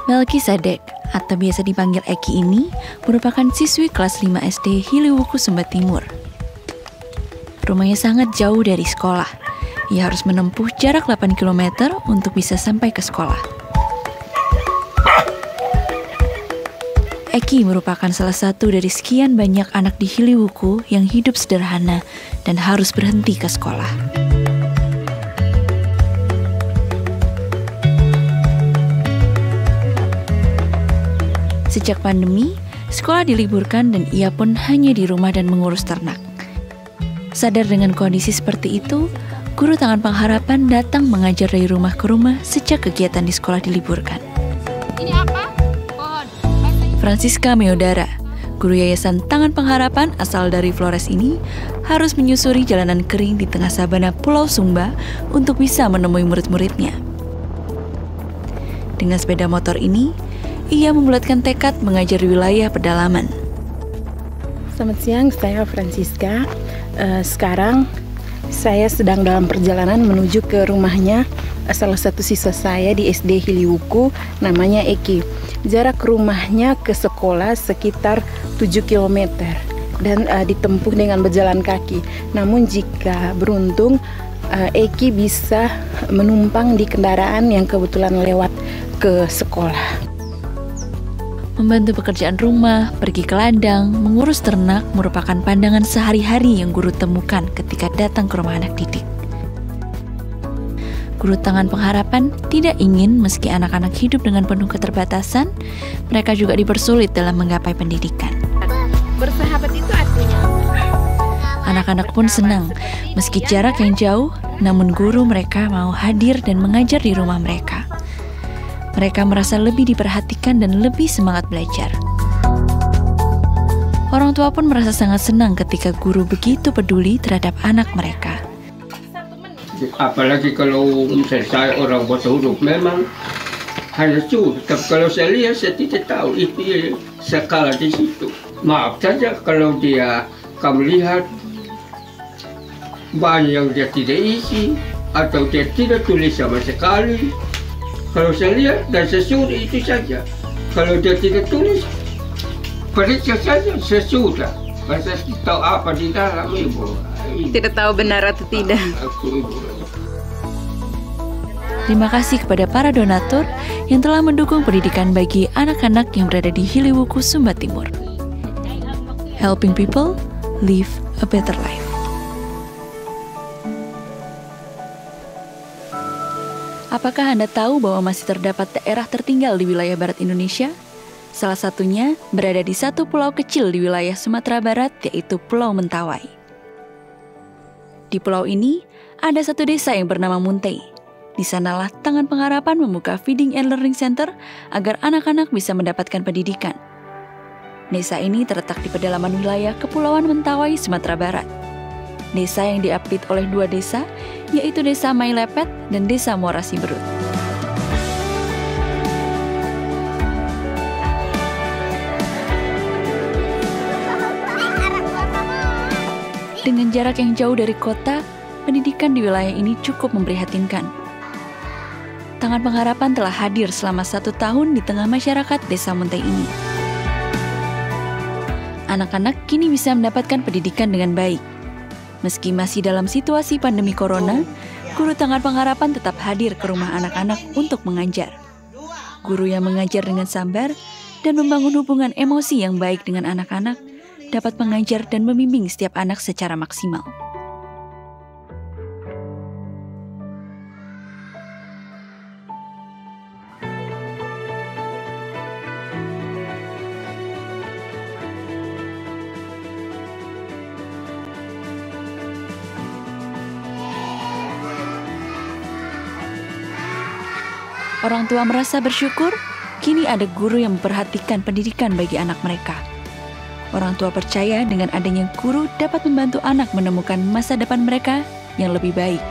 Melkisedek, atau biasa dipanggil Eki ini, merupakan siswi kelas 5 SD Hiliwuku, Sumba Timur. Rumahnya sangat jauh dari sekolah. Ia harus menempuh jarak 8 km untuk bisa sampai ke sekolah. Eki merupakan salah satu dari sekian banyak anak di Hiliwuku yang hidup sederhana dan harus berhenti ke sekolah. Sejak pandemi, sekolah diliburkan dan ia pun hanya di rumah dan mengurus ternak. Sadar dengan kondisi seperti itu, guru Tangan Pengharapan datang mengajar dari rumah ke rumah sejak kegiatan di sekolah diliburkan. Ini apa? Pohon. Francisca Meodara, guru Yayasan Tangan Pengharapan asal dari Flores ini, harus menyusuri jalanan kering di tengah sabana Pulau Sumba untuk bisa menemui murid-muridnya. Dengan sepeda motor ini, ia membulatkan tekad mengajar di wilayah pedalaman. Selamat siang, saya Francisca. Sekarang saya sedang dalam perjalanan menuju ke rumahnya salah satu siswa saya di SD Hiliwuku, namanya Eki. Jarak rumahnya ke sekolah sekitar 7 km dan ditempuh dengan berjalan kaki. Namun jika beruntung, Eki bisa menumpang di kendaraan yang kebetulan lewat ke sekolah. Membantu pekerjaan rumah, pergi ke ladang, mengurus ternak merupakan pandangan sehari-hari yang guru temukan ketika datang ke rumah anak didik. Guru Tangan Pengharapan tidak ingin meski anak-anak hidup dengan penuh keterbatasan, mereka juga dipersulit dalam menggapai pendidikan. Bersahabat itu artinya? Anak-anak pun senang, meski jarak yang jauh, namun guru mereka mau hadir dan mengajar di rumah mereka. Mereka merasa lebih diperhatikan dan lebih semangat belajar. Orang tua pun merasa sangat senang ketika guru begitu peduli terhadap anak mereka. Apalagi kalau misalnya saya orang buta huruf, memang hanya sulit. Tapi kalau saya lihat, saya tidak tahu itu skala di situ. Maaf saja kalau kamu lihat banyak yang dia tidak isi atau dia tidak tulis sama sekali. Kalau saya lihat dan sesudah itu saja. Kalau dia tidak tulis, periksa saja sesudah. Saya tahu apa di dalam ibu. Tidak tahu benar atau tidak. Terima kasih kepada para donatur yang telah mendukung pendidikan bagi anak-anak yang berada di Hiliwuku, Sumba Timur. Helping people live a better life. Apakah Anda tahu bahwa masih terdapat daerah tertinggal di wilayah barat Indonesia? Salah satunya berada di satu pulau kecil di wilayah Sumatera Barat, yaitu Pulau Mentawai. Di pulau ini, ada satu desa yang bernama Muntai. Di sanalah Tangan Pengharapan membuka Feeding and Learning Center agar anak-anak bisa mendapatkan pendidikan. Desa ini terletak di pedalaman wilayah Kepulauan Mentawai, Sumatera Barat. Desa yang diapit oleh dua desa, yaitu Desa Mailepet dan Desa Muara Siberut. Dengan jarak yang jauh dari kota, pendidikan di wilayah ini cukup memprihatinkan. Tangan Pengharapan telah hadir selama 1 tahun di tengah masyarakat Desa Muntai ini. Anak-anak kini bisa mendapatkan pendidikan dengan baik. Meski masih dalam situasi pandemi corona, guru Tangan Pengharapan tetap hadir ke rumah anak-anak untuk mengajar. Guru yang mengajar dengan sabar dan membangun hubungan emosi yang baik dengan anak-anak dapat mengajar dan membimbing setiap anak secara maksimal. Orang tua merasa bersyukur, kini ada guru yang memperhatikan pendidikan bagi anak mereka. Orang tua percaya dengan adanya guru dapat membantu anak menemukan masa depan mereka yang lebih baik.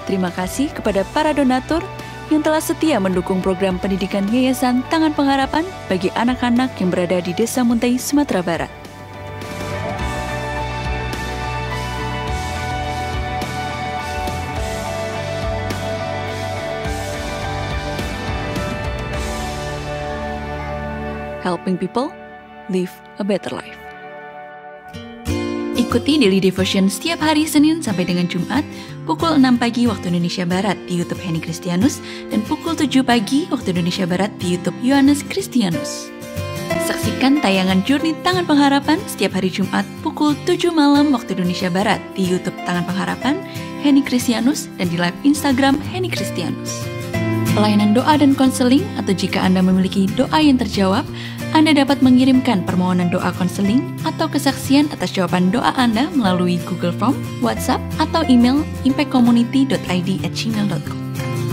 Terima kasih kepada para donatur yang telah setia mendukung program pendidikan Yayasan Tangan Pengharapan bagi anak-anak yang berada di Desa Muntai, Sumatera Barat. helping people live a better life. Ikuti Daily Devotion setiap hari Senin sampai dengan Jumat pukul 6 pagi waktu Indonesia Barat di YouTube Henny Kristianus dan pukul 7 pagi waktu Indonesia Barat di YouTube Yohanes Kristianus. Saksikan tayangan Journey Tangan Pengharapan setiap hari Jumat pukul 7 malam waktu Indonesia Barat di YouTube Tangan Pengharapan Henny Kristianus dan di live Instagram Henny Kristianus. Pelayanan doa dan konseling atau jika Anda memiliki doa yang terjawab, Anda dapat mengirimkan permohonan doa konseling atau kesaksian atas jawaban doa Anda melalui Google Form, WhatsApp, atau email impactcommunity.id@gmail.com.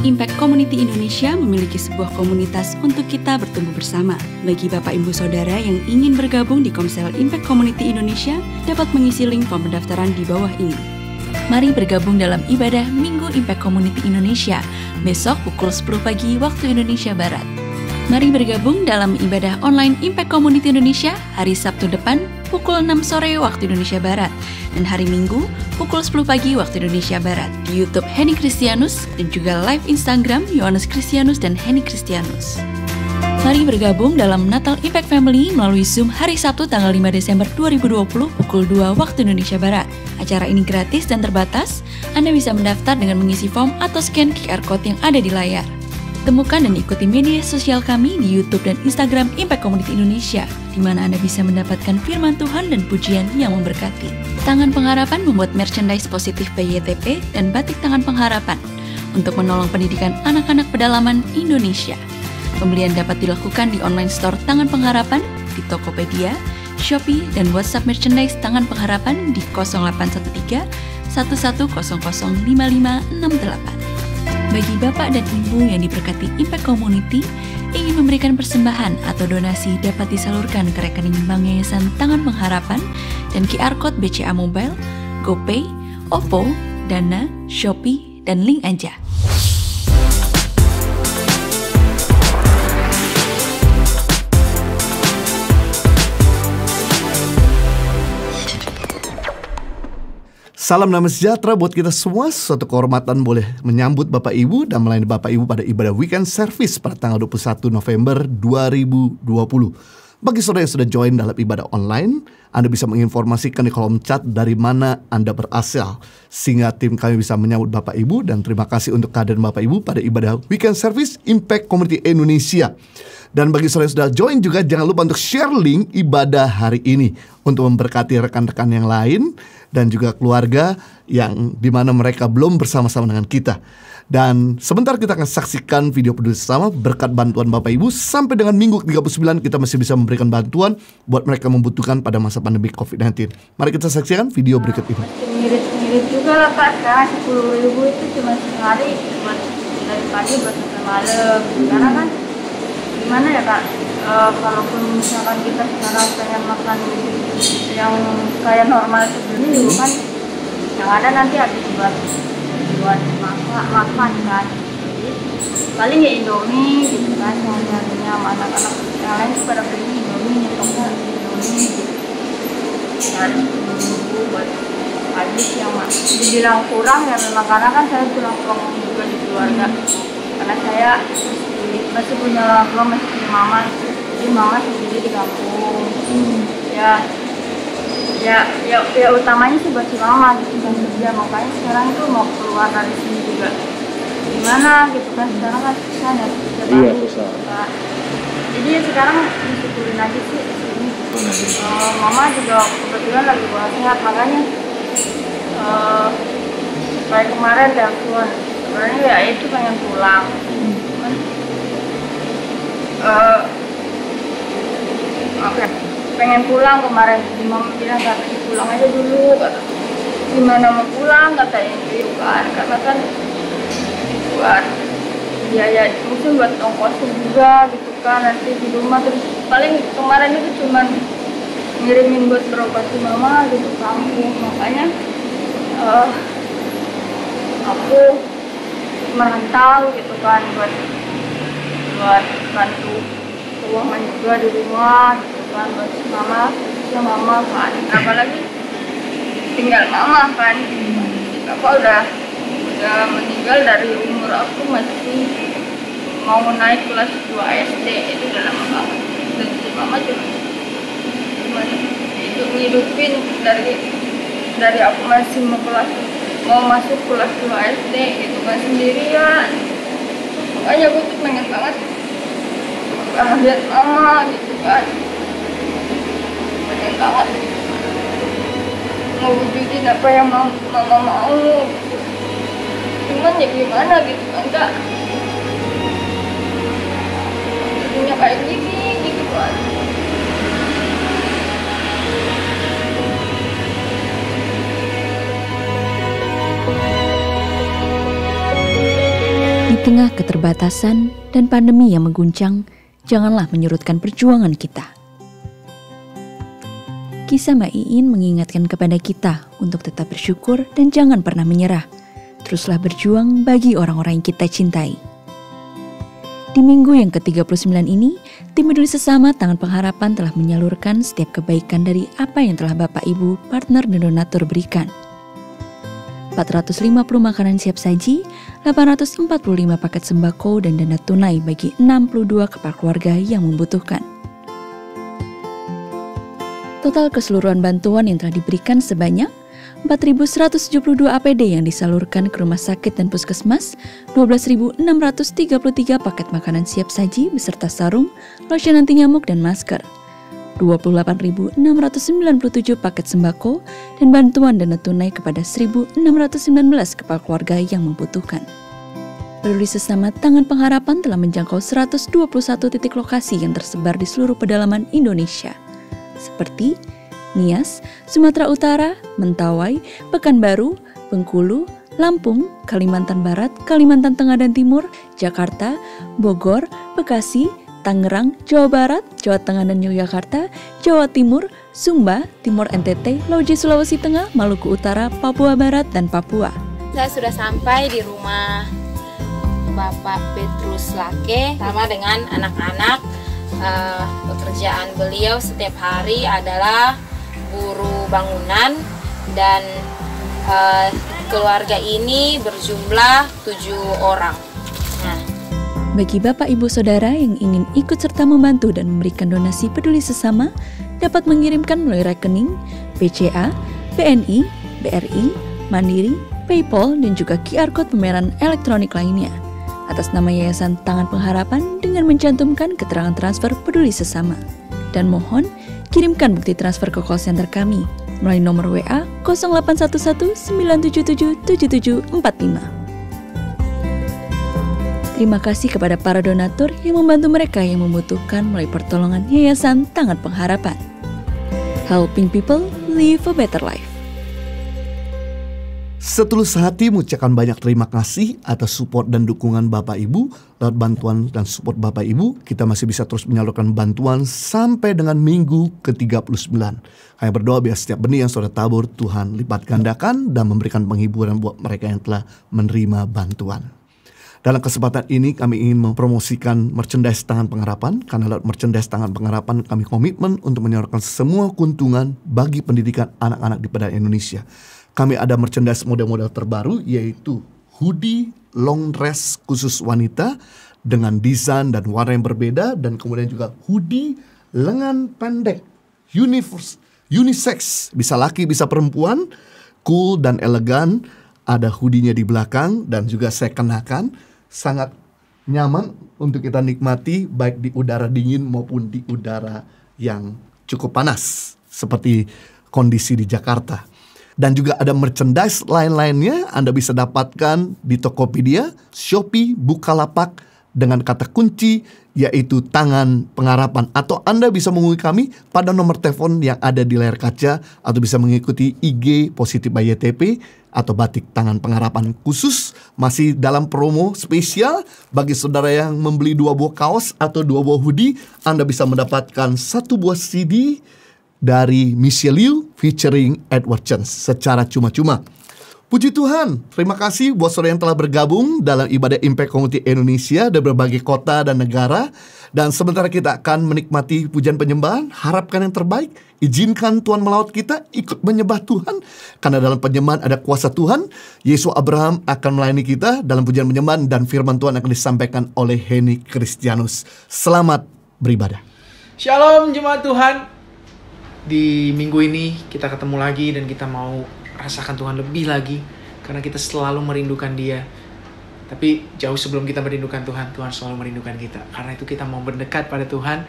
Impact Community Indonesia memiliki sebuah komunitas untuk kita bertumbuh bersama. Bagi Bapak Ibu Saudara yang ingin bergabung di Komsel Impact Community Indonesia, dapat mengisi link form pendaftaran di bawah ini. Mari bergabung dalam ibadah Minggu Impact Community Indonesia, besok pukul 10 pagi waktu Indonesia Barat. Mari bergabung dalam ibadah online Impact Community Indonesia hari Sabtu depan pukul 6 sore waktu Indonesia Barat dan hari Minggu pukul 10 pagi waktu Indonesia Barat di YouTube Henny Kristianus dan juga live Instagram Yohanes Kristianus dan Henny Kristianus. Mari bergabung dalam Natal Impact Family melalui Zoom hari Sabtu tanggal 5 Desember 2020 pukul 2 waktu Indonesia Barat. Acara ini gratis dan terbatas. Anda bisa mendaftar dengan mengisi form atau scan QR Code yang ada di layar. Temukan dan ikuti media sosial kami di YouTube dan Instagram Impact Community Indonesia, di mana Anda bisa mendapatkan firman Tuhan dan pujian yang memberkati. Tangan Pengharapan membuat merchandise positif PYTP dan batik Tangan Pengharapan untuk menolong pendidikan anak-anak pedalaman Indonesia. Pembelian dapat dilakukan di online store Tangan Pengharapan, di Tokopedia, Shopee, dan WhatsApp merchandise Tangan Pengharapan di 0813 1100 5568. Bagi Bapak dan Ibu yang diberkati Impact Community, ingin memberikan persembahan atau donasi dapat disalurkan ke rekening Bank Yayasan Tangan Pengharapan dan QR Code BCA Mobile, GoPay, OVO, Dana, Shopee, dan link aja. Salam damai sejahtera buat kita semua. Suatu kehormatan boleh menyambut Bapak Ibu dan melayani Bapak Ibu pada ibadah weekend service pada tanggal 21 November 2020. Bagi saudara yang sudah join dalam ibadah online, Anda bisa menginformasikan di kolom chat dari mana Anda berasal, sehingga tim kami bisa menyambut Bapak Ibu. Dan terima kasih untuk kehadiran Bapak Ibu pada ibadah weekend service Impact Community Indonesia. Dan bagi saudara yang sudah join juga, jangan lupa untuk share link ibadah hari ini untuk memberkati rekan-rekan yang lain dan juga keluarga yang dimana mereka belum bersama-sama dengan kita. Dan sebentar kita akan saksikan video peduli sesama berkat bantuan Bapak Ibu. Sampai dengan minggu 39 kita masih bisa memberikan bantuan buat mereka membutuhkan pada masa pandemi COVID-19. Mari kita saksikan video berikut ini. Mirip juga lah Kak, sekarang 10.000 itu cuma sehari, cuma dari pagi sampai malam. Karena kan gimana ya Kak, kalaupun misalkan kita sekarang pengen makan yang kayak normal sebelumnya juga kan yang ada nanti habis buat makan kan. Jadi paling ya Indomie gitu kan, yang nyarinya sama anak-anak yang lain tuh pada beli Indomie, nyetoknya Indomie gitu. Dan buat habis yang dibilang kurang ya memang karena kan saya tulang juga di keluarga. Karena saya masih punya mama, jadi mama sendiri di kampung. Ya utamanya sih buat si mama gitu kan kerja, makanya sekarang itu mau keluar dari sini juga gimana gitu kan, sekarang kan susah ya, susah. Jadi sekarang disyukurin aja sih di sini. Mama juga kebetulan lagi buat sehat, makanya kayak kemarin telepon sebenarnya ya itu pengen pulang. Pengen pulang kemarin, mama bilang katanya pulang aja dulu, kata gimana mau pulang katanya gitu kan, karena kan buat biaya mungkin buat ongkosnya juga gitu kan nanti di rumah, terus paling kemarin itu cuman ngirimin buat berobat si mama gitu kampung, makanya aku merantau gitu kan buat bantu keuangan juga di rumah gitu kan buat mama kan, apalagi tinggal mama kan, apa udah meninggal dari umur aku masih mau naik kelas 2 SD, itu udah lama banget. berhenti mama cuma itu ngidupin dari aku masih mau masuk kelas 2 SD gitu kan, sendirian. Makanya gue tuh pengen banget lihat mama gitu kan, pengen banget mewujudin apa yang mama mau gitu. Cuman ya gimana gitu kan, Kak, jadinya kayak gini gitu kan. Di tengah keterbatasan dan pandemi yang mengguncang, janganlah menyurutkan perjuangan kita. Kisah Mbak Iin mengingatkan kepada kita untuk tetap bersyukur dan jangan pernah menyerah. Teruslah berjuang bagi orang-orang yang kita cintai. Di minggu yang ke-39 ini, tim Peduli Sesama Tangan Pengharapan telah menyalurkan setiap kebaikan dari apa yang telah Bapak Ibu, partner dan donatur berikan. 450 makanan siap saji, 845 paket sembako dan dana tunai bagi 62 kepala keluarga yang membutuhkan. Total keseluruhan bantuan yang telah diberikan sebanyak 4.172 APD yang disalurkan ke rumah sakit dan puskesmas, 12.633 paket makanan siap saji beserta sarung, lotion anti nyamuk dan masker, 28.697 paket sembako, dan bantuan dana tunai kepada 1.619 kepala keluarga yang membutuhkan. Peduli Sesama Tangan Pengharapan telah menjangkau 121 titik lokasi yang tersebar di seluruh pedalaman Indonesia, seperti Nias, Sumatera Utara, Mentawai, Pekanbaru, Bengkulu, Lampung, Kalimantan Barat, Kalimantan Tengah dan Timur, Jakarta, Bogor, Bekasi, Tangerang, Jawa Barat, Jawa Tengah dan Yogyakarta, Jawa Timur, Sumba, Timur NTT, Loji Sulawesi Tengah, Maluku Utara, Papua Barat, dan Papua. Saya sudah sampai di rumah Bapak Petrus Lake sama dengan anak-anak. Pekerjaan beliau setiap hari adalah buruh bangunan dan keluarga ini berjumlah 7 orang. Bagi Bapak Ibu Saudara yang ingin ikut serta membantu dan memberikan donasi Peduli Sesama, dapat mengirimkan melalui rekening BCA, BNI, BRI, Mandiri, PayPal, dan juga QR Code pembayaran elektronik lainnya atas nama Yayasan Tangan Pengharapan dengan mencantumkan keterangan transfer Peduli Sesama. Dan mohon kirimkan bukti transfer ke call center kami melalui nomor WA 0811 977 7745. Terima kasih kepada para donatur yang membantu mereka yang membutuhkan melalui pertolongan Yayasan Tangan Pengharapan. Helping people live a better life. Setulus hati mengucapkan banyak terima kasih atas support dan dukungan Bapak Ibu. Lewat bantuan dan support Bapak Ibu, kita masih bisa terus menyalurkan bantuan sampai dengan minggu ke-39. Kami berdoa biar setiap benih yang sudah tabur Tuhan lipat gandakan dan memberikan penghiburan buat mereka yang telah menerima bantuan. Dalam kesempatan ini kami ingin mempromosikan merchandise Tangan Pengharapan, karena lewat merchandise Tangan Pengharapan kami komitmen untuk menyalurkan semua keuntungan bagi pendidikan anak-anak di pedalaman Indonesia. Kami ada merchandise model-model terbaru, yaitu hoodie long dress khusus wanita dengan desain dan warna yang berbeda, dan kemudian juga hoodie lengan pendek unisex, bisa laki bisa perempuan, cool dan elegan. Ada hoodie-nya di belakang dan juga saya kenakan, sangat nyaman untuk kita nikmati baik di udara dingin maupun di udara yang cukup panas seperti kondisi di Jakarta. Dan juga ada merchandise lain-lainnya Anda bisa dapatkan di Tokopedia, Shopee, Bukalapak dengan kata kunci yaitu Tangan Pengharapan. Atau Anda bisa menghubungi kami pada nomor telepon yang ada di layar kaca, atau bisa mengikuti IG Positif by YTP atau Batik Tangan Pengharapan. Khusus masih dalam promo spesial bagi saudara yang membeli 2 buah kaos atau 2 buah hoodie, Anda bisa mendapatkan 1 buah CD dari Michelle Liu featuring Edward Chen secara cuma-cuma. Puji Tuhan, terima kasih buat saudara yang telah bergabung dalam ibadah Impact Community Indonesia dari berbagai kota dan negara. Dan sementara kita akan menikmati pujian penyembahan, harapkan yang terbaik. Izinkan Tuhan melawat kita, ikut menyembah Tuhan. Karena dalam penyembahan ada kuasa Tuhan. Yesus Abraham akan melayani kita dalam pujian penyembahan, dan firman Tuhan akan disampaikan oleh Henny Kristianus. Selamat beribadah. Shalom jemaat Tuhan. Di minggu ini kita ketemu lagi dan kita mau rasakan Tuhan lebih lagi. Karena kita selalu merindukan Dia. Tapi jauh sebelum kita merindukan Tuhan, Tuhan selalu merindukan kita. Karena itu kita mau mendekat pada Tuhan.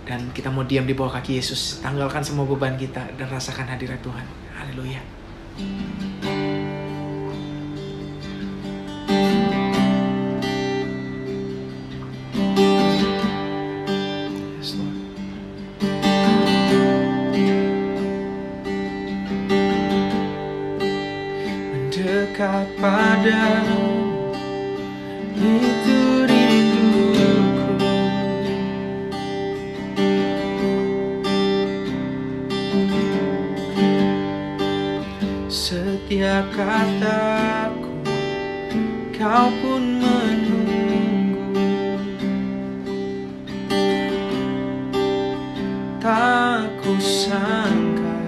Dan kita mau diam di bawah kaki Yesus. Tanggalkan semua beban kita dan rasakan hadirat Tuhan. Haleluya. Mendekat padamu itu rinduku. Setiap kataku kau pun menunggu. Tak kusangka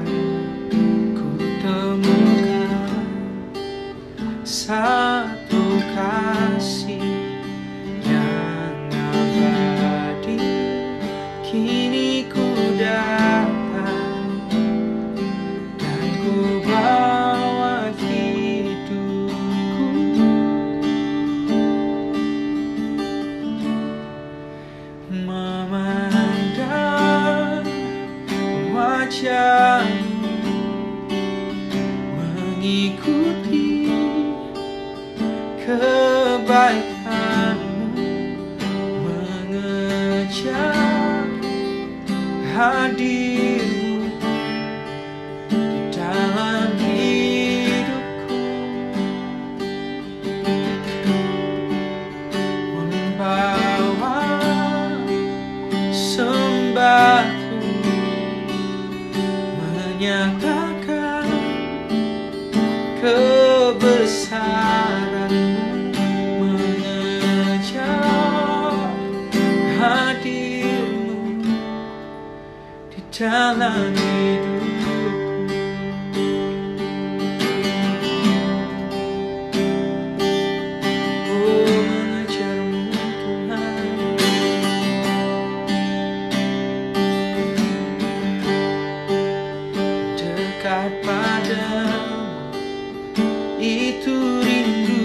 ku temukan satu kasih yang abadi. Kini ku datang dan ku bawa hidupku. Memandang wajahmu, mengikuti kebaikanmu, mengejar hadirmu di dalam hidupku. Membawa sembahku, menyatakan kebesaranmu, mengejar hadirmu di dalam hidupku. Oh, mengejarmu Tuhan. Dekat padamu itu rinduku.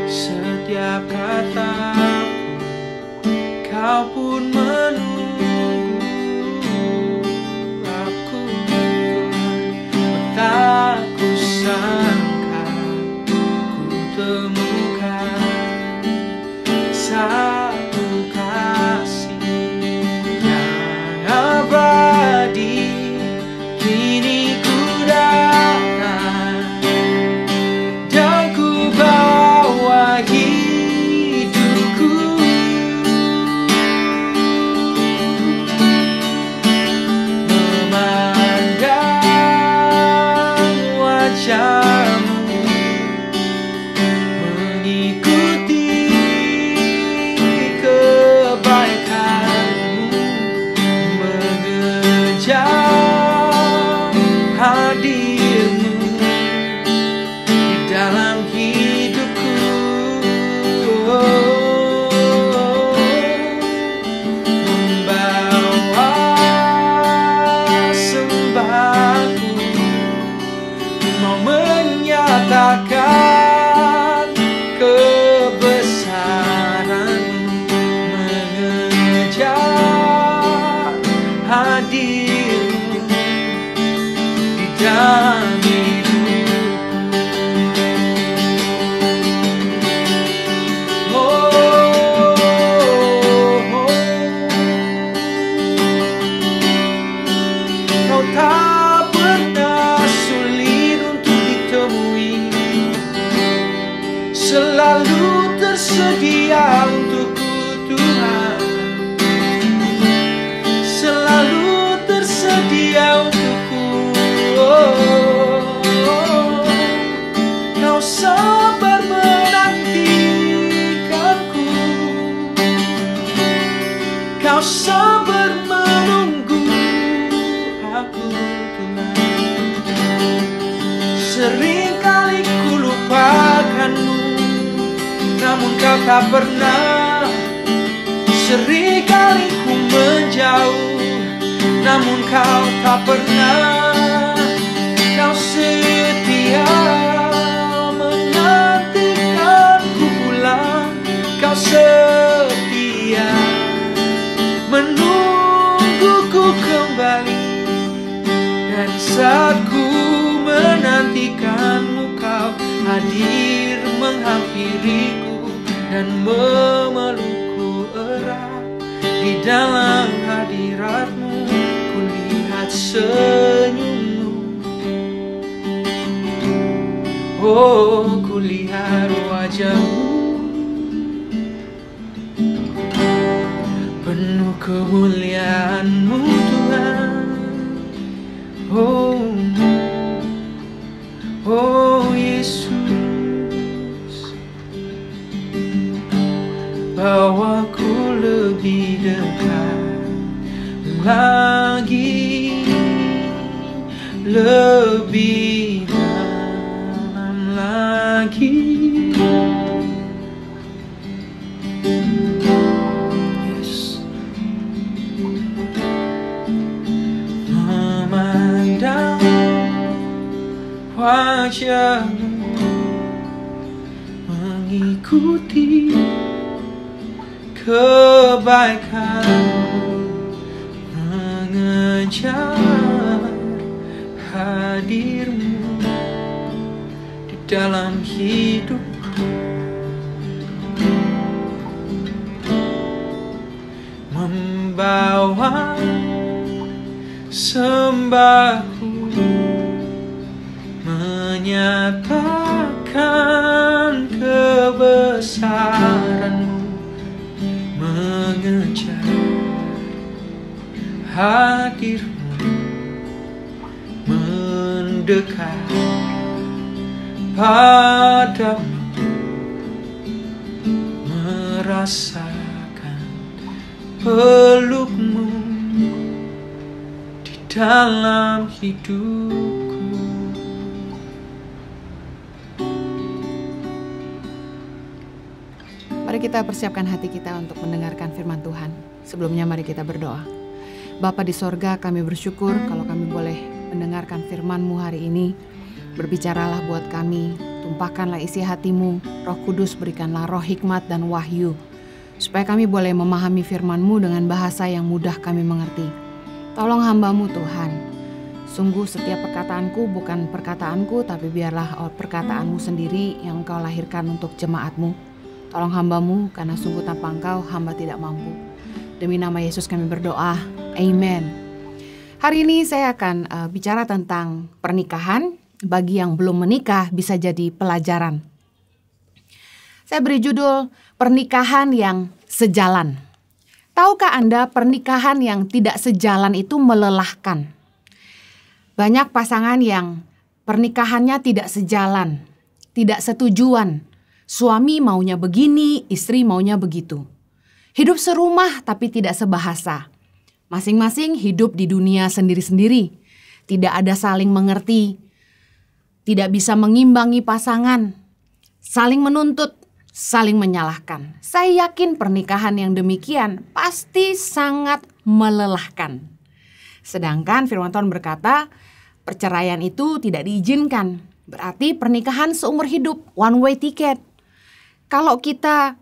Setiap kataku kau pun menunggu. Aku Tuhan, tak kusangka ku temukan satu kasih yang abadi. Kini ku datang dan ku bawa hidupku. Memandang wajahmu, mengikuti kebaikanmu, mengejar hadirmu di dalam hidupku. Membawa sembahku, mau menyatakan kebesaranmu, mengejar hadirmu di dalam hidupku. Kau tak pernah sulit untuk ditemui, selalu tersedia untukku Tuhan, selalu tersedia untukku. Kau sabar menantikanku, kau sabar menunggu aku Tuhan. Seringkali ku lupa tak pernah. Seringkali ku menjauh, namun kau tak pernah. Kau setia menantikanku pulang. Kau setia menungguku kembali. Dan saat ku menantikanmu, kau hadir menghampiriku dan memelukku erat. Di dalam hadiratmu ku lihat senyummu. Oh, ku lihat wajahmu penuh kemuliaan-Mu Tuhan. Oh, oh Yesus, bawaku lebih dekat lagi, lebih dalam lagi. Yes. Memandang wajahmu, mengikuti kebaikanmu, mengejar hadirmu di dalam hidupku, membawa sembahku, menyatakan kebesaran-Mu, mengejar hadir-Mu, mendekat padamu, merasakan peluk-Mu di dalam hidupku. Mari kita persiapkan hati kita untuk mendengarkan firman Tuhan. Sebelumnya mari kita berdoa. Bapa di sorga, kami bersyukur kalau kami boleh mendengarkan firman-Mu hari ini. Berbicaralah buat kami, tumpahkanlah isi hati-Mu, Roh Kudus berikanlah roh hikmat dan wahyu, supaya kami boleh memahami firman-Mu dengan bahasa yang mudah kami mengerti. Tolong hamba-Mu Tuhan, sungguh setiap perkataanku bukan perkataanku, tapi biarlah perkataan-Mu sendiri yang Engkau lahirkan untuk jemaat-Mu. Tolong hamba-Mu, karena sungguh tanpa Engkau hamba tidak mampu. Demi nama Yesus kami berdoa, amen. Hari ini saya akan bicara tentang pernikahan. Bagi yang belum menikah bisa jadi pelajaran. Saya beri judul pernikahan yang sejalan. Tahukah Anda pernikahan yang tidak sejalan itu melelahkan? Banyak pasangan yang pernikahannya tidak sejalan, tidak setujuan. Suami maunya begini, istri maunya begitu. Hidup serumah tapi tidak sebahasa. Masing-masing hidup di dunia sendiri-sendiri. Tidak ada saling mengerti. Tidak bisa mengimbangi pasangan. Saling menuntut, saling menyalahkan. Saya yakin pernikahan yang demikian pasti sangat melelahkan. Sedangkan firman Tuhan berkata, perceraian itu tidak diizinkan. Berarti pernikahan seumur hidup, one way ticket. Kalau kita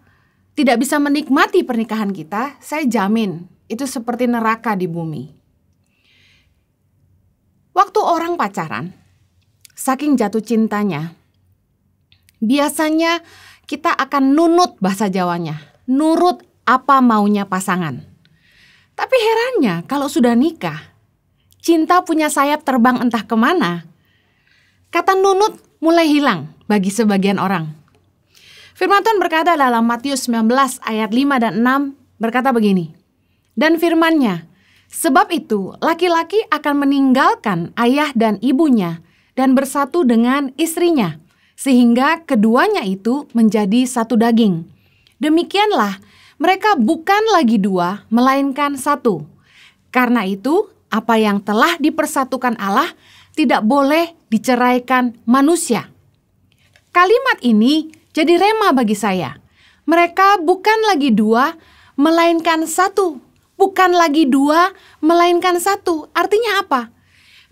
tidak bisa menikmati pernikahan kita, saya jamin itu seperti neraka di bumi. Waktu orang pacaran, saking jatuh cintanya, biasanya kita akan nunut bahasa Jawanya, nurut apa maunya pasangan. Tapi herannya kalau sudah nikah, cinta punya sayap terbang entah kemana. Kata nunut mulai hilang bagi sebagian orang. Firman Tuhan berkata dalam Matius 19 ayat 5 dan 6 berkata begini. Dan firman-Nya, sebab itu laki-laki akan meninggalkan ayah dan ibunya dan bersatu dengan istrinya, sehingga keduanya itu menjadi satu daging. Demikianlah mereka bukan lagi dua, melainkan satu. Karena itu apa yang telah dipersatukan Allah tidak boleh diceraikan manusia. Kalimat ini jadi rema bagi saya. Mereka bukan lagi dua, melainkan satu. Bukan lagi dua, melainkan satu. Artinya apa?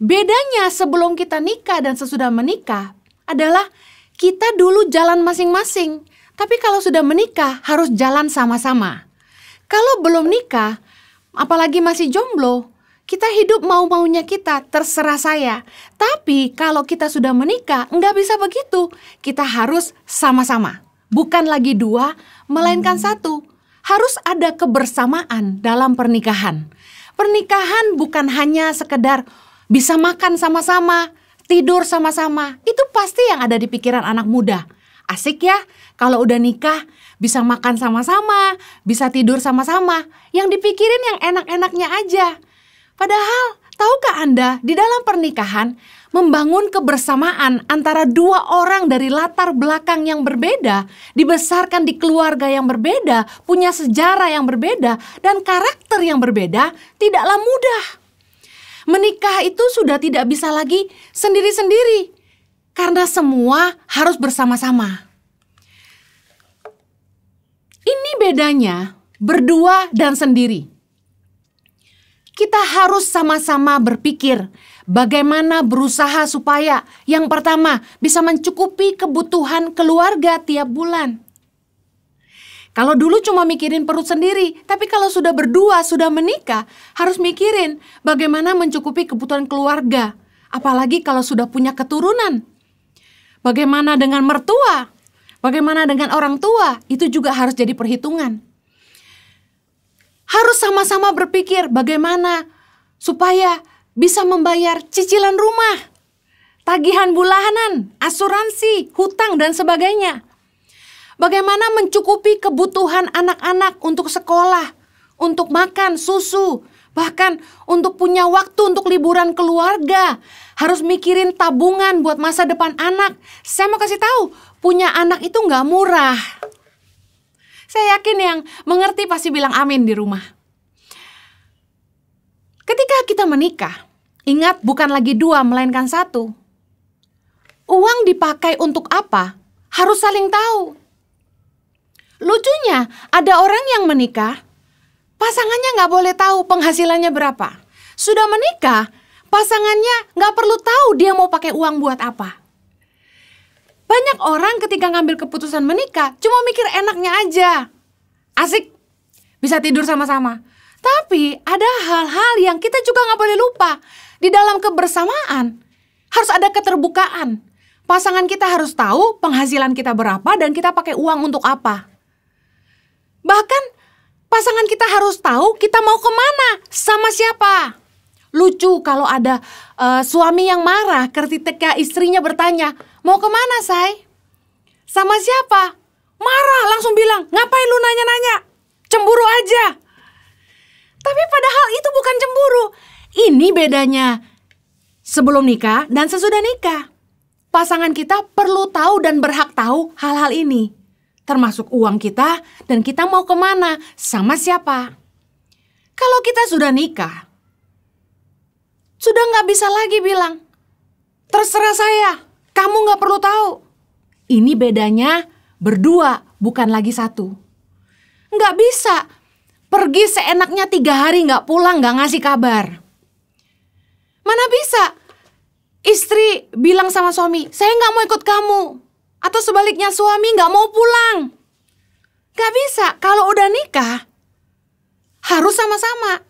Bedanya sebelum kita nikah dan sesudah menikah adalah kita dulu jalan masing-masing. Tapi kalau sudah menikah, harus jalan sama-sama. Kalau belum nikah, apalagi masih jomblo, kita hidup mau-maunya kita, terserah saya. Tapi kalau kita sudah menikah, nggak bisa begitu. Kita harus sama-sama. Bukan lagi dua, melainkan satu. Harus ada kebersamaan dalam pernikahan. Pernikahan bukan hanya sekedar bisa makan sama-sama, tidur sama-sama. Itu pasti yang ada di pikiran anak muda. Asik ya, kalau udah nikah, bisa makan sama-sama, bisa tidur sama-sama. Yang dipikirin yang enak-enaknya aja. Padahal, tahukah Anda, di dalam pernikahan, membangun kebersamaan antara dua orang dari latar belakang yang berbeda, dibesarkan di keluarga yang berbeda, punya sejarah yang berbeda, dan karakter yang berbeda, tidaklah mudah. Menikah itu sudah tidak bisa lagi sendiri-sendiri, karena semua harus bersama-sama. Ini bedanya berdua dan sendiri. Kita harus sama-sama berpikir bagaimana berusaha supaya yang pertama bisa mencukupi kebutuhan keluarga tiap bulan. Kalau dulu cuma mikirin perut sendiri, tapi kalau sudah berdua, sudah menikah, harus mikirin bagaimana mencukupi kebutuhan keluarga. Apalagi kalau sudah punya keturunan. Bagaimana dengan mertua? Bagaimana dengan orang tua? Itu juga harus jadi perhitungan. Harus sama-sama berpikir bagaimana supaya bisa membayar cicilan rumah, tagihan bulanan, asuransi, hutang, dan sebagainya. Bagaimana mencukupi kebutuhan anak-anak untuk sekolah, untuk makan, susu, bahkan untuk punya waktu untuk liburan keluarga. Harus mikirin tabungan buat masa depan anak. Saya mau kasih tahu, punya anak itu nggak murah. Saya yakin yang mengerti pasti bilang amin di rumah. Ketika kita menikah, ingat bukan lagi dua melainkan satu. Uang dipakai untuk apa? Harus saling tahu. Lucunya, ada orang yang menikah, pasangannya nggak boleh tahu penghasilannya berapa. Sudah menikah, pasangannya nggak perlu tahu dia mau pakai uang buat apa. Banyak orang ketika ngambil keputusan menikah cuma mikir enaknya aja. Asik, bisa tidur sama-sama. Tapi ada hal-hal yang kita juga nggak boleh lupa. Di dalam kebersamaan harus ada keterbukaan. Pasangan kita harus tahu penghasilan kita berapa dan kita pakai uang untuk apa. Bahkan pasangan kita harus tahu kita mau kemana, sama siapa. Lucu kalau ada suami yang marah ketika istrinya bertanya, mau kemana, say? Sama siapa? Marah, langsung bilang, ngapain lu nanya-nanya? Cemburu aja. Tapi padahal itu bukan cemburu. Ini bedanya sebelum nikah dan sesudah nikah. Pasangan kita perlu tahu dan berhak tahu hal-hal ini. Termasuk uang kita dan kita mau kemana, sama siapa. Kalau kita sudah nikah, sudah nggak bisa lagi bilang, terserah saya, kamu nggak perlu tahu. Ini bedanya berdua, bukan lagi satu. Nggak bisa pergi seenaknya 3 hari nggak pulang, nggak ngasih kabar. Mana bisa istri bilang sama suami, saya nggak mau ikut kamu. Atau sebaliknya suami nggak mau pulang. Nggak bisa, kalau udah nikah harus sama-sama.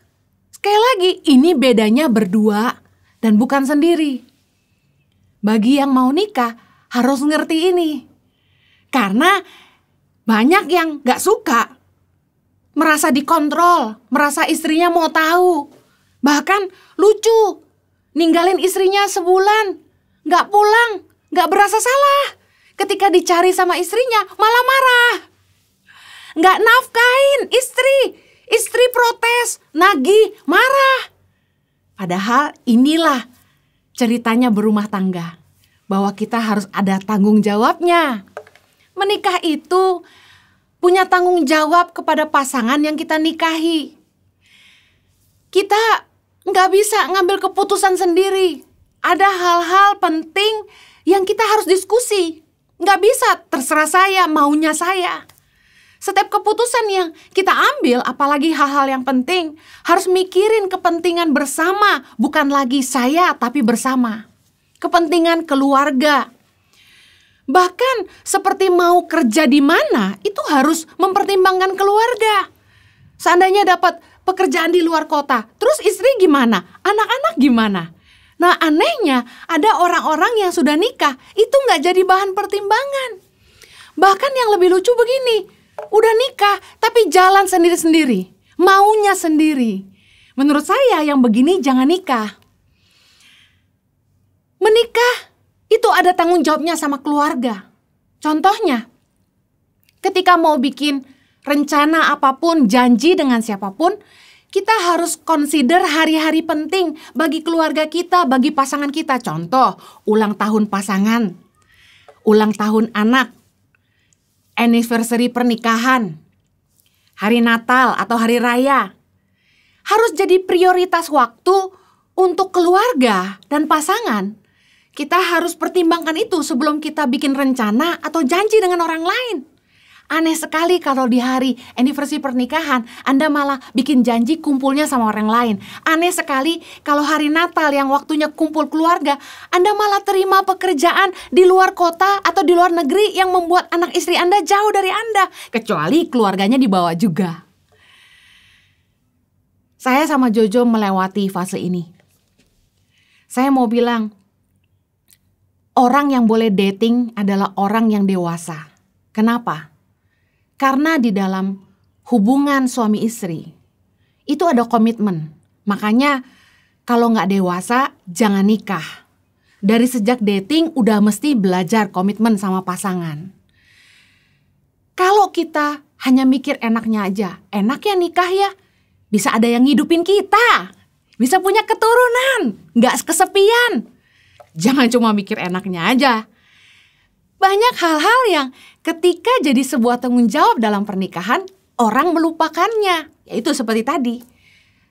Sekali lagi, ini bedanya berdua dan bukan sendiri. Bagi yang mau nikah, harus ngerti ini. Karena banyak yang gak suka, merasa dikontrol, merasa istrinya mau tahu. Bahkan lucu, ninggalin istrinya sebulan, gak pulang, gak berasa salah. Ketika dicari sama istrinya, malah marah. Gak nafkain istri protes, nagih, marah. Padahal inilah ceritanya berumah tangga, bahwa kita harus ada tanggung jawabnya. Menikah itu punya tanggung jawab kepada pasangan yang kita nikahi. Kita nggak bisa ngambil keputusan sendiri. Ada hal-hal penting yang kita harus diskusi. Nggak bisa terserah saya, maunya saya. Setiap keputusan yang kita ambil, apalagi hal-hal yang penting, harus mikirin kepentingan bersama, bukan lagi saya tapi bersama. Kepentingan keluarga. Bahkan seperti mau kerja di mana, itu harus mempertimbangkan keluarga. Seandainya dapat pekerjaan di luar kota, terus istri gimana? Anak-anak gimana? Nah, anehnya ada orang-orang yang sudah nikah, itu nggak jadi bahan pertimbangan. Bahkan yang lebih lucu begini, udah nikah tapi jalan sendiri-sendiri, maunya sendiri. Menurut saya yang begini jangan nikah. Menikah itu ada tanggung jawabnya sama keluarga. Contohnya, ketika mau bikin rencana apapun, janji dengan siapapun, kita harus consider hari-hari penting bagi keluarga kita, bagi pasangan kita. Contoh, ulang tahun pasangan, ulang tahun anak, anniversary pernikahan, hari Natal atau hari raya. Harus jadi prioritas waktu untuk keluarga dan pasangan. Kita harus pertimbangkan itu sebelum kita bikin rencana atau janji dengan orang lain. Aneh sekali kalau di hari anniversary pernikahan Anda malah bikin janji kumpulnya sama orang lain. Aneh sekali kalau hari Natal yang waktunya kumpul keluarga Anda malah terima pekerjaan di luar kota atau di luar negeri yang membuat anak istri Anda jauh dari Anda. Kecuali keluarganya dibawa juga. Saya sama Jojo melewati fase ini. Saya mau bilang, orang yang boleh dating adalah orang yang dewasa. Kenapa? Karena di dalam hubungan suami istri itu ada komitmen. Makanya kalau nggak dewasa jangan nikah. Dari sejak dating udah mesti belajar komitmen sama pasangan. Kalau kita hanya mikir enaknya aja, enak ya nikah ya, bisa ada yang ngidupin kita, bisa punya keturunan, nggak kesepian. Jangan cuma mikir enaknya aja. Banyak hal-hal yang ketika jadi sebuah tanggung jawab dalam pernikahan, orang melupakannya. Yaitu seperti tadi.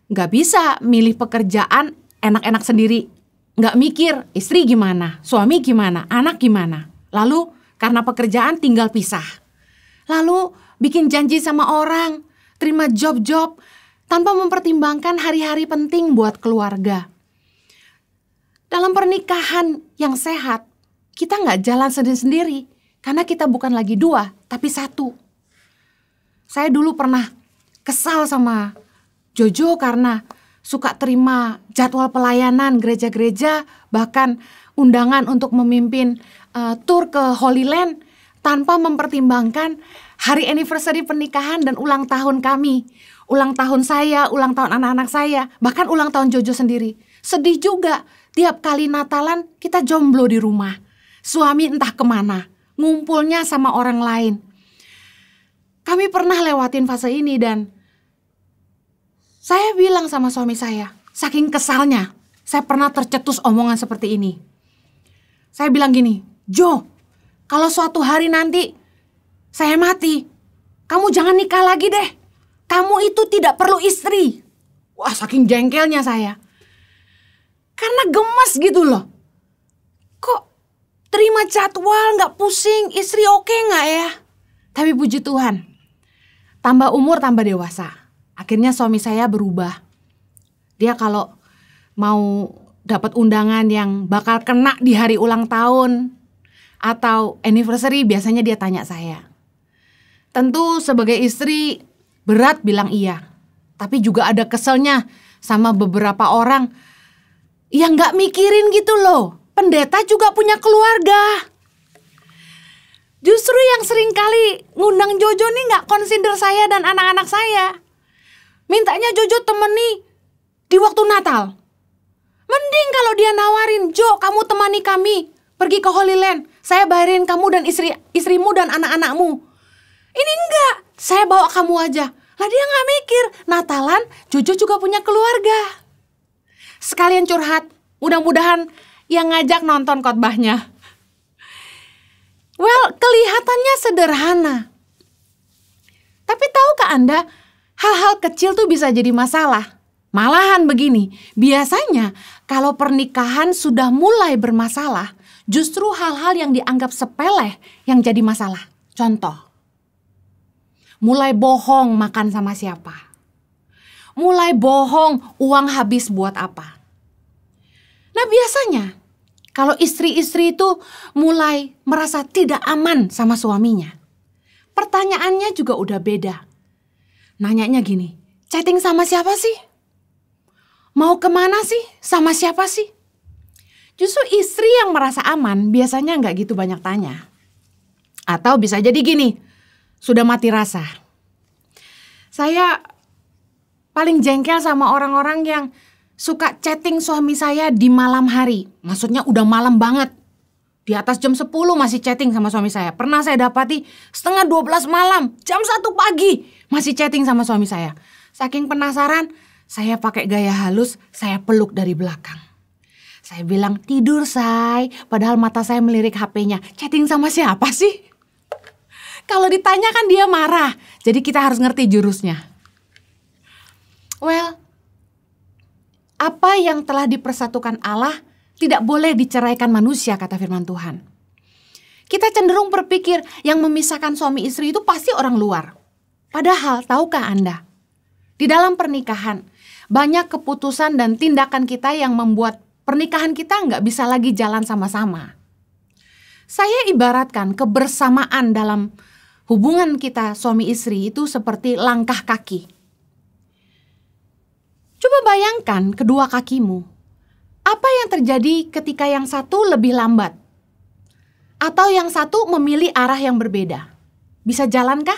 Nggak bisa milih pekerjaan enak-enak sendiri. Nggak mikir istri gimana, suami gimana, anak gimana. Lalu karena pekerjaan tinggal pisah. Lalu bikin janji sama orang, terima job-job, tanpa mempertimbangkan hari-hari penting buat keluarga. Dalam pernikahan yang sehat, kita nggak jalan sendiri-sendiri, karena kita bukan lagi dua, tapi satu. Saya dulu pernah kesal sama Jojo karena suka terima jadwal pelayanan gereja-gereja, bahkan undangan untuk memimpin tur ke Holy Land, tanpa mempertimbangkan hari anniversary pernikahan dan ulang tahun kami. Ulang tahun saya, ulang tahun anak-anak saya, bahkan ulang tahun Jojo sendiri. Sedih juga, tiap kali Natalan kita jomblo di rumah. Suami entah kemana, ngumpulnya sama orang lain. Kami pernah lewatin fase ini dan saya bilang sama suami saya, saking kesalnya, saya pernah tercetus omongan seperti ini. Saya bilang gini, Jo, kalau suatu hari nanti saya mati, kamu jangan nikah lagi deh. Kamu itu tidak perlu istri. Wah, saking jengkelnya saya. Karena gemes gitu loh. Kok terima jadwal gak pusing, istri oke gak ya? Tapi puji Tuhan, tambah umur tambah dewasa. Akhirnya suami saya berubah. Dia kalau mau dapat undangan yang bakal kena di hari ulang tahun atau anniversary, biasanya dia tanya saya. Tentu sebagai istri berat bilang iya. Tapi juga ada keselnya sama beberapa orang yang gak mikirin gitu loh. Pendeta juga punya keluarga. Justru yang sering kali ngundang Jojo nih gak consider saya dan anak-anak saya. Mintanya Jojo temani di waktu Natal. Mending kalau dia nawarin, Jo kamu temani kami pergi ke Holy Land. Saya bayarin kamu dan istrimu dan anak-anakmu. Ini enggak, saya bawa kamu aja. Lah dia gak mikir, Natalan Jojo juga punya keluarga. Sekalian curhat, mudah-mudahan yang ngajak nonton khotbahnya. Well, kelihatannya sederhana. Tapi tahukah Anda, hal-hal kecil tuh bisa jadi masalah. Malahan begini, biasanya kalau pernikahan sudah mulai bermasalah, justru hal-hal yang dianggap sepele yang jadi masalah. Contoh, mulai bohong makan sama siapa, mulai bohong uang habis buat apa. Nah biasanya kalau istri-istri itu mulai merasa tidak aman sama suaminya, pertanyaannya juga udah beda. Nanyanya gini, chatting sama siapa sih? Mau kemana sih? Sama siapa sih? Justru istri yang merasa aman biasanya nggak gitu banyak tanya. Atau bisa jadi gini, sudah mati rasa. Saya paling jengkel sama orang-orang yang suka chatting suami saya di malam hari. Maksudnya udah malam banget. Di atas jam 10 masih chatting sama suami saya. Pernah saya dapati setengah 12 malam, jam 1 pagi masih chatting sama suami saya. Saking penasaran, saya pakai gaya halus, saya peluk dari belakang. Saya bilang, tidur say, padahal mata saya melirik HP-nya. Chatting sama siapa sih? Kalau ditanya kan dia marah, jadi kita harus ngerti jurusnya. Well, apa yang telah dipersatukan Allah tidak boleh diceraikan manusia, kata firman Tuhan. Kita cenderung berpikir yang memisahkan suami istri itu pasti orang luar. Padahal, tahukah Anda? Di dalam pernikahan, banyak keputusan dan tindakan kita yang membuat pernikahan kita nggak bisa lagi jalan sama-sama. Saya ibaratkan kebersamaan dalam hubungan kita suami istri itu seperti langkah kaki. Coba bayangkan kedua kakimu. Apa yang terjadi ketika yang satu lebih lambat? Atau yang satu memilih arah yang berbeda? Bisa jalankah?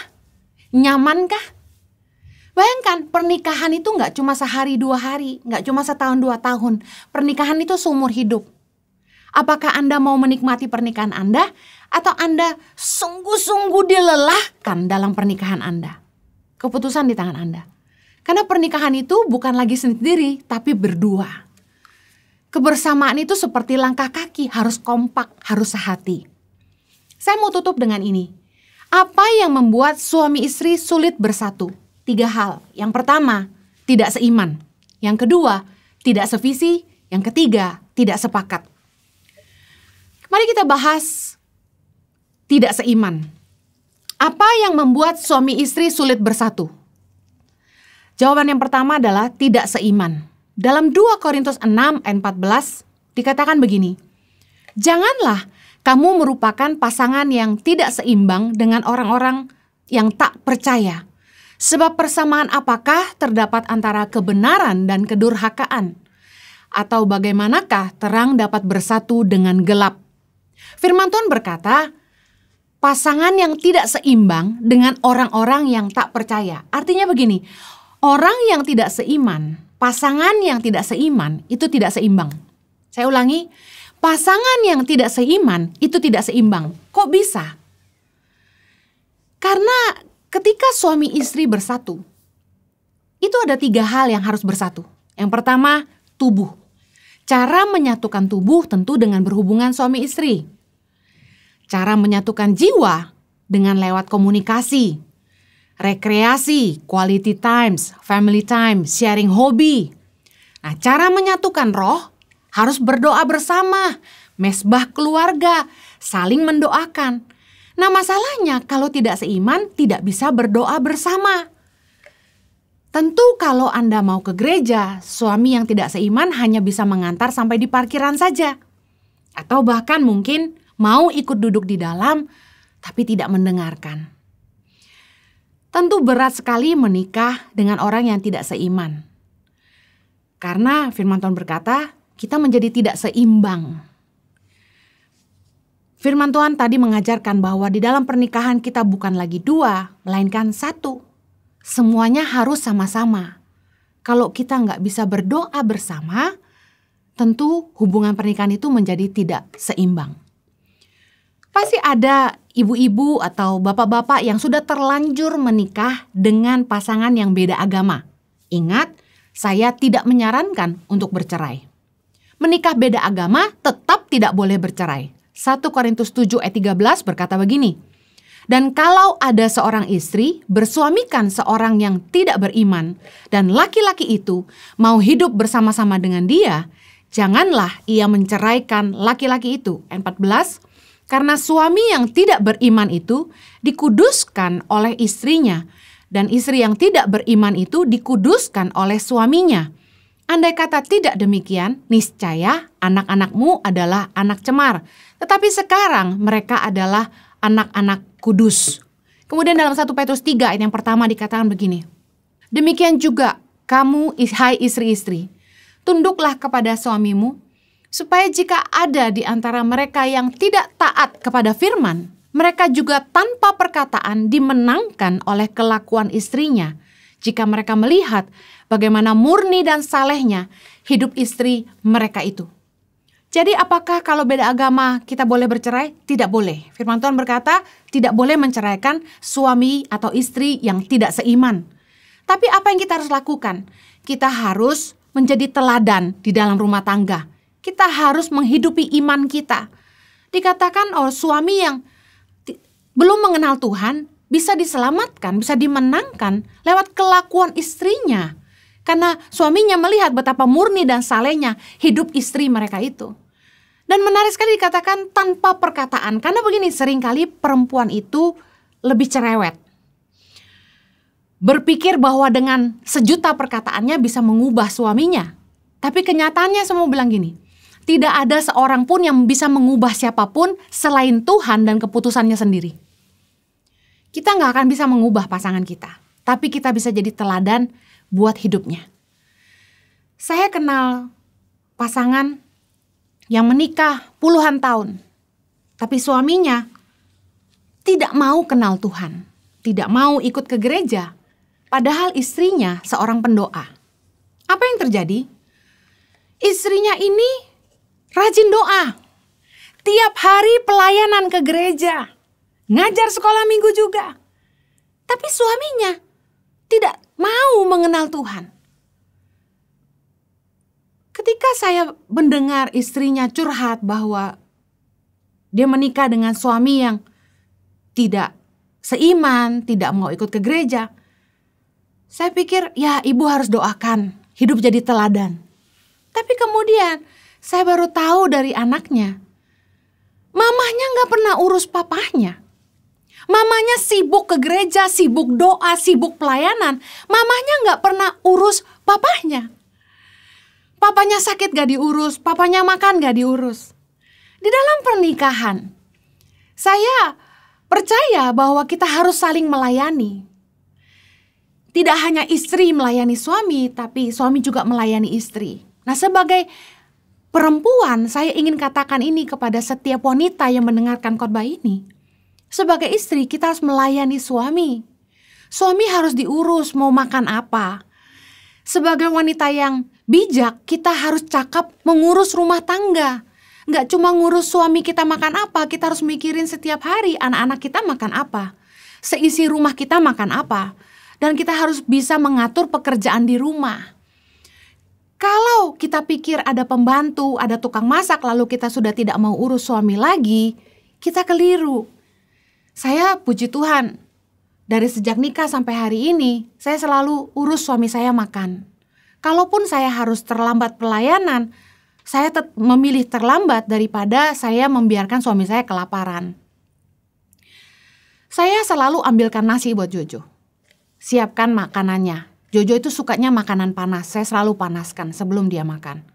Nyamankah? Bayangkan pernikahan itu nggak cuma sehari 2 hari, nggak cuma setahun 2 tahun. Pernikahan itu seumur hidup. Apakah Anda mau menikmati pernikahan Anda? Atau Anda sungguh-sungguh dilelahkan dalam pernikahan Anda? Keputusan di tangan Anda. Karena pernikahan itu bukan lagi sendiri, tapi berdua. Kebersamaan itu seperti langkah kaki, harus kompak, harus sehati. Saya mau tutup dengan ini. Apa yang membuat suami istri sulit bersatu? 3 hal. Yang pertama, tidak seiman. Yang kedua, tidak sevisi. Yang ketiga, tidak sepakat. Mari kita bahas tidak seiman. Apa yang membuat suami istri sulit bersatu? Jawaban yang pertama adalah tidak seiman. Dalam 2 Korintus 6 ayat 14 dikatakan begini, janganlah kamu merupakan pasangan yang tidak seimbang dengan orang-orang yang tak percaya. Sebab persamaan apakah terdapat antara kebenaran dan kedurhakaan? Atau bagaimanakah terang dapat bersatu dengan gelap? Firman Tuhan berkata, pasangan yang tidak seimbang dengan orang-orang yang tak percaya. Artinya begini, orang yang tidak seiman, pasangan yang tidak seiman itu tidak seimbang. Saya ulangi, pasangan yang tidak seiman itu tidak seimbang. Kok bisa? Karena ketika suami istri bersatu, itu ada 3 hal yang harus bersatu. Yang pertama, tubuh. Cara menyatukan tubuh tentu dengan berhubungan suami istri. Cara menyatukan jiwa dengan lewat komunikasi, rekreasi, quality times, family time, sharing hobi. Nah, cara menyatukan roh harus berdoa bersama, mesbah keluarga, saling mendoakan. Nah, masalahnya kalau tidak seiman, tidak bisa berdoa bersama. Tentu kalau Anda mau ke gereja, suami yang tidak seiman hanya bisa mengantar sampai di parkiran saja. Atau bahkan mungkin mau ikut duduk di dalam, tapi tidak mendengarkan. Tentu berat sekali menikah dengan orang yang tidak seiman. Karena firman Tuhan berkata, kita menjadi tidak seimbang. Firman Tuhan tadi mengajarkan bahwa di dalam pernikahan kita bukan lagi 2, melainkan 1. Semuanya harus sama-sama. Kalau kita nggak bisa berdoa bersama, tentu hubungan pernikahan itu menjadi tidak seimbang. Pasti ada ibu-ibu atau bapak-bapak yang sudah terlanjur menikah dengan pasangan yang beda agama. Ingat, saya tidak menyarankan untuk bercerai. Menikah beda agama tetap tidak boleh bercerai. 1 Korintus 7 ayat 13 berkata begini, dan kalau ada seorang istri bersuamikan seorang yang tidak beriman dan laki-laki itu mau hidup bersama-sama dengan dia, janganlah ia menceraikan laki-laki itu. Ayat 14, Karena suami yang tidak beriman itu dikuduskan oleh istrinya, dan istri yang tidak beriman itu dikuduskan oleh suaminya. Andai kata tidak demikian, niscaya anak-anakmu adalah anak cemar, tetapi sekarang mereka adalah anak-anak kudus. Kemudian dalam 1 Petrus 3 ayat yang pertama dikatakan begini, demikian juga kamu, hai istri-istri, tunduklah kepada suamimu, supaya jika ada di antara mereka yang tidak taat kepada firman, mereka juga tanpa perkataan dimenangkan oleh kelakuan istrinya, jika mereka melihat bagaimana murni dan salehnya hidup istri mereka itu. Jadi apakah kalau beda agama kita boleh bercerai? Tidak boleh. Firman Tuhan berkata tidak boleh menceraikan suami atau istri yang tidak seiman. Tapi apa yang kita harus lakukan? Kita harus menjadi teladan di dalam rumah tangga. Kita harus menghidupi iman kita. Dikatakan suami yang belum mengenal Tuhan bisa diselamatkan, bisa dimenangkan lewat kelakuan istrinya. Karena suaminya melihat betapa murni dan salehnya hidup istri mereka itu. Dan menarik sekali dikatakan tanpa perkataan. Karena begini, seringkali perempuan itu lebih cerewet. Berpikir bahwa dengan sejuta perkataannya bisa mengubah suaminya. Tapi kenyataannya semua bilang gini, tidak ada seorang pun yang bisa mengubah siapapun selain Tuhan dan keputusannya sendiri. Kita nggak akan bisa mengubah pasangan kita, tapi kita bisa jadi teladan buat hidupnya. Saya kenal pasangan yang menikah puluhan tahun, tapi suaminya tidak mau kenal Tuhan, tidak mau ikut ke gereja, padahal istrinya seorang pendoa. Apa yang terjadi? Istrinya ini rajin doa, tiap hari pelayanan ke gereja, ngajar sekolah minggu juga. Tapi suaminya tidak mau mengenal Tuhan. Ketika saya mendengar istrinya curhat bahwa dia menikah dengan suami yang tidak seiman, tidak mau ikut ke gereja, saya pikir ya ibu harus doakan, hidup jadi teladan. Tapi kemudian saya baru tahu dari anaknya, mamanya gak pernah urus papahnya. Mamanya sibuk ke gereja, sibuk doa, sibuk pelayanan. Mamanya gak pernah urus papahnya. Papanya sakit gak diurus, papanya makan gak diurus. Di dalam pernikahan, saya percaya bahwa kita harus saling melayani. Tidak hanya istri melayani suami, tapi suami juga melayani istri. Nah, sebagai perempuan, saya ingin katakan ini kepada setiap wanita yang mendengarkan khotbah ini. Sebagai istri, kita harus melayani suami. Suami harus diurus mau makan apa. Sebagai wanita yang bijak, kita harus cakap mengurus rumah tangga. Nggak cuma ngurus suami kita makan apa, kita harus mikirin setiap hari anak-anak kita makan apa. Seisi rumah kita makan apa. Dan kita harus bisa mengatur pekerjaan di rumah. Kalau kita pikir ada pembantu, ada tukang masak, lalu kita sudah tidak mau urus suami lagi, kita keliru. Saya puji Tuhan, dari sejak nikah sampai hari ini, saya selalu urus suami saya makan. Kalaupun saya harus terlambat pelayanan, saya memilih terlambat daripada saya membiarkan suami saya kelaparan. Saya selalu ambilkan nasi buat Jojo, siapkan makanannya. Jojo itu sukanya makanan panas, saya selalu panaskan sebelum dia makan.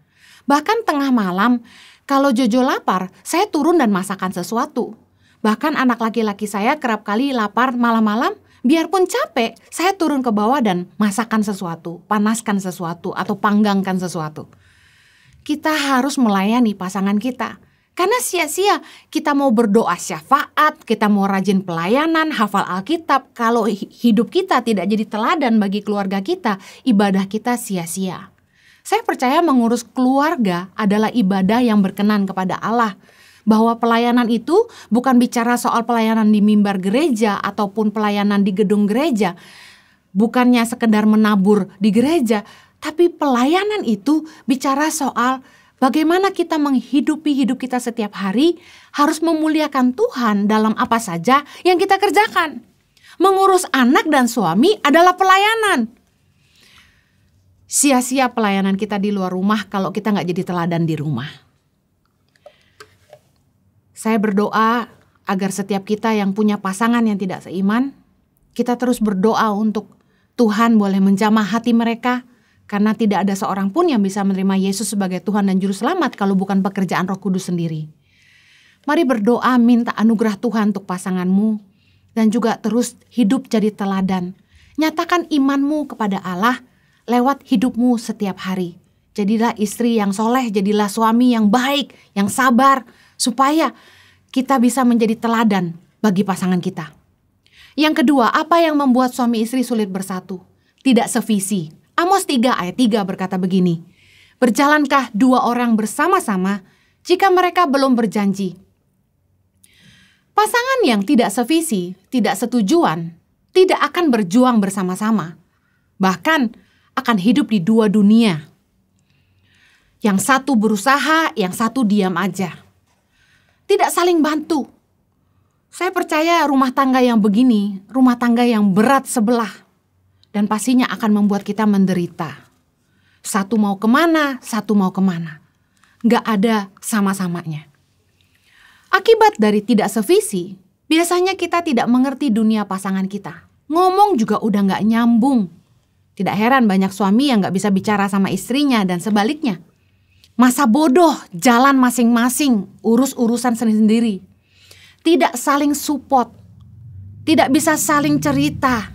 Bahkan tengah malam, kalau Jojo lapar, saya turun dan masakan sesuatu. Bahkan anak laki-laki saya kerap kali lapar malam-malam, biarpun capek, saya turun ke bawah dan masakan sesuatu, panaskan sesuatu, atau panggangkan sesuatu. Kita harus melayani pasangan kita. Karena sia-sia kita mau berdoa syafaat, kita mau rajin pelayanan, hafal Alkitab. Kalau hidup kita tidak jadi teladan bagi keluarga kita, ibadah kita sia-sia. Saya percaya mengurus keluarga adalah ibadah yang berkenan kepada Allah. Bahwa pelayanan itu bukan bicara soal pelayanan di mimbar gereja ataupun pelayanan di gedung gereja. Bukannya sekedar menabur di gereja, tapi pelayanan itu bicara soal bagaimana kita menghidupi hidup kita setiap hari harus memuliakan Tuhan dalam apa saja yang kita kerjakan. Mengurus anak dan suami adalah pelayanan. Sia-sia pelayanan kita di luar rumah kalau kita nggak jadi teladan di rumah. Saya berdoa agar setiap kita yang punya pasangan yang tidak seiman, kita terus berdoa untuk Tuhan boleh menjamah hati mereka, karena tidak ada seorang pun yang bisa menerima Yesus sebagai Tuhan dan Juru Selamat kalau bukan pekerjaan Roh Kudus sendiri. Mari berdoa minta anugerah Tuhan untuk pasanganmu, dan juga terus hidup jadi teladan. Nyatakan imanmu kepada Allah lewat hidupmu setiap hari. Jadilah istri yang soleh, jadilah suami yang baik, yang sabar, supaya kita bisa menjadi teladan bagi pasangan kita. Yang kedua, apa yang membuat suami istri sulit bersatu? Tidak sevisi. Amos 3 ayat 3 berkata begini, berjalankah dua orang bersama-sama jika mereka belum berjanji? Pasangan yang tidak sevisi, tidak setujuan, tidak akan berjuang bersama-sama. Bahkan akan hidup di dua dunia. Yang satu berusaha, yang satu diam aja. Tidak saling bantu. Saya percaya rumah tangga yang begini, rumah tangga yang berat sebelah. Dan pastinya akan membuat kita menderita. Satu mau kemana, satu mau kemana. Nggak ada sama-samanya. Akibat dari tidak sevisi, biasanya kita tidak mengerti dunia pasangan kita. Ngomong juga udah nggak nyambung. Tidak heran banyak suami yang nggak bisa bicara sama istrinya dan sebaliknya. Masa bodoh, jalan masing-masing, urus urusan sendiri-sendiri. Tidak saling support, tidak bisa saling cerita.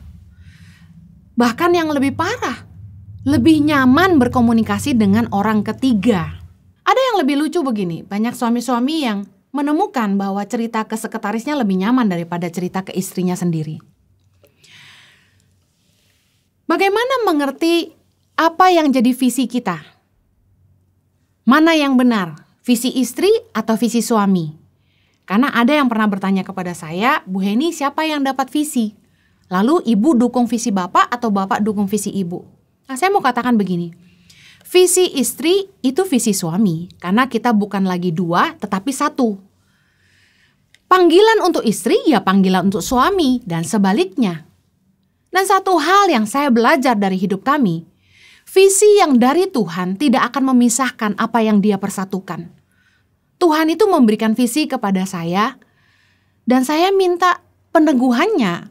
Bahkan yang lebih parah, lebih nyaman berkomunikasi dengan orang ketiga. Ada yang lebih lucu begini, banyak suami-suami yang menemukan bahwa cerita ke sekretarisnya lebih nyaman daripada cerita ke istrinya sendiri. Bagaimana mengerti apa yang jadi visi kita? Mana yang benar, visi istri atau visi suami? Karena ada yang pernah bertanya kepada saya, Bu Heni, siapa yang dapat visi? Lalu ibu dukung visi bapak atau bapak dukung visi ibu? Nah, saya mau katakan begini. Visi istri itu visi suami, karena kita bukan lagi dua tetapi satu. Panggilan untuk istri ya panggilan untuk suami dan sebaliknya. Dan satu hal yang saya belajar dari hidup kami, visi yang dari Tuhan tidak akan memisahkan apa yang Dia persatukan. Tuhan itu memberikan visi kepada saya, dan saya minta peneguhannya.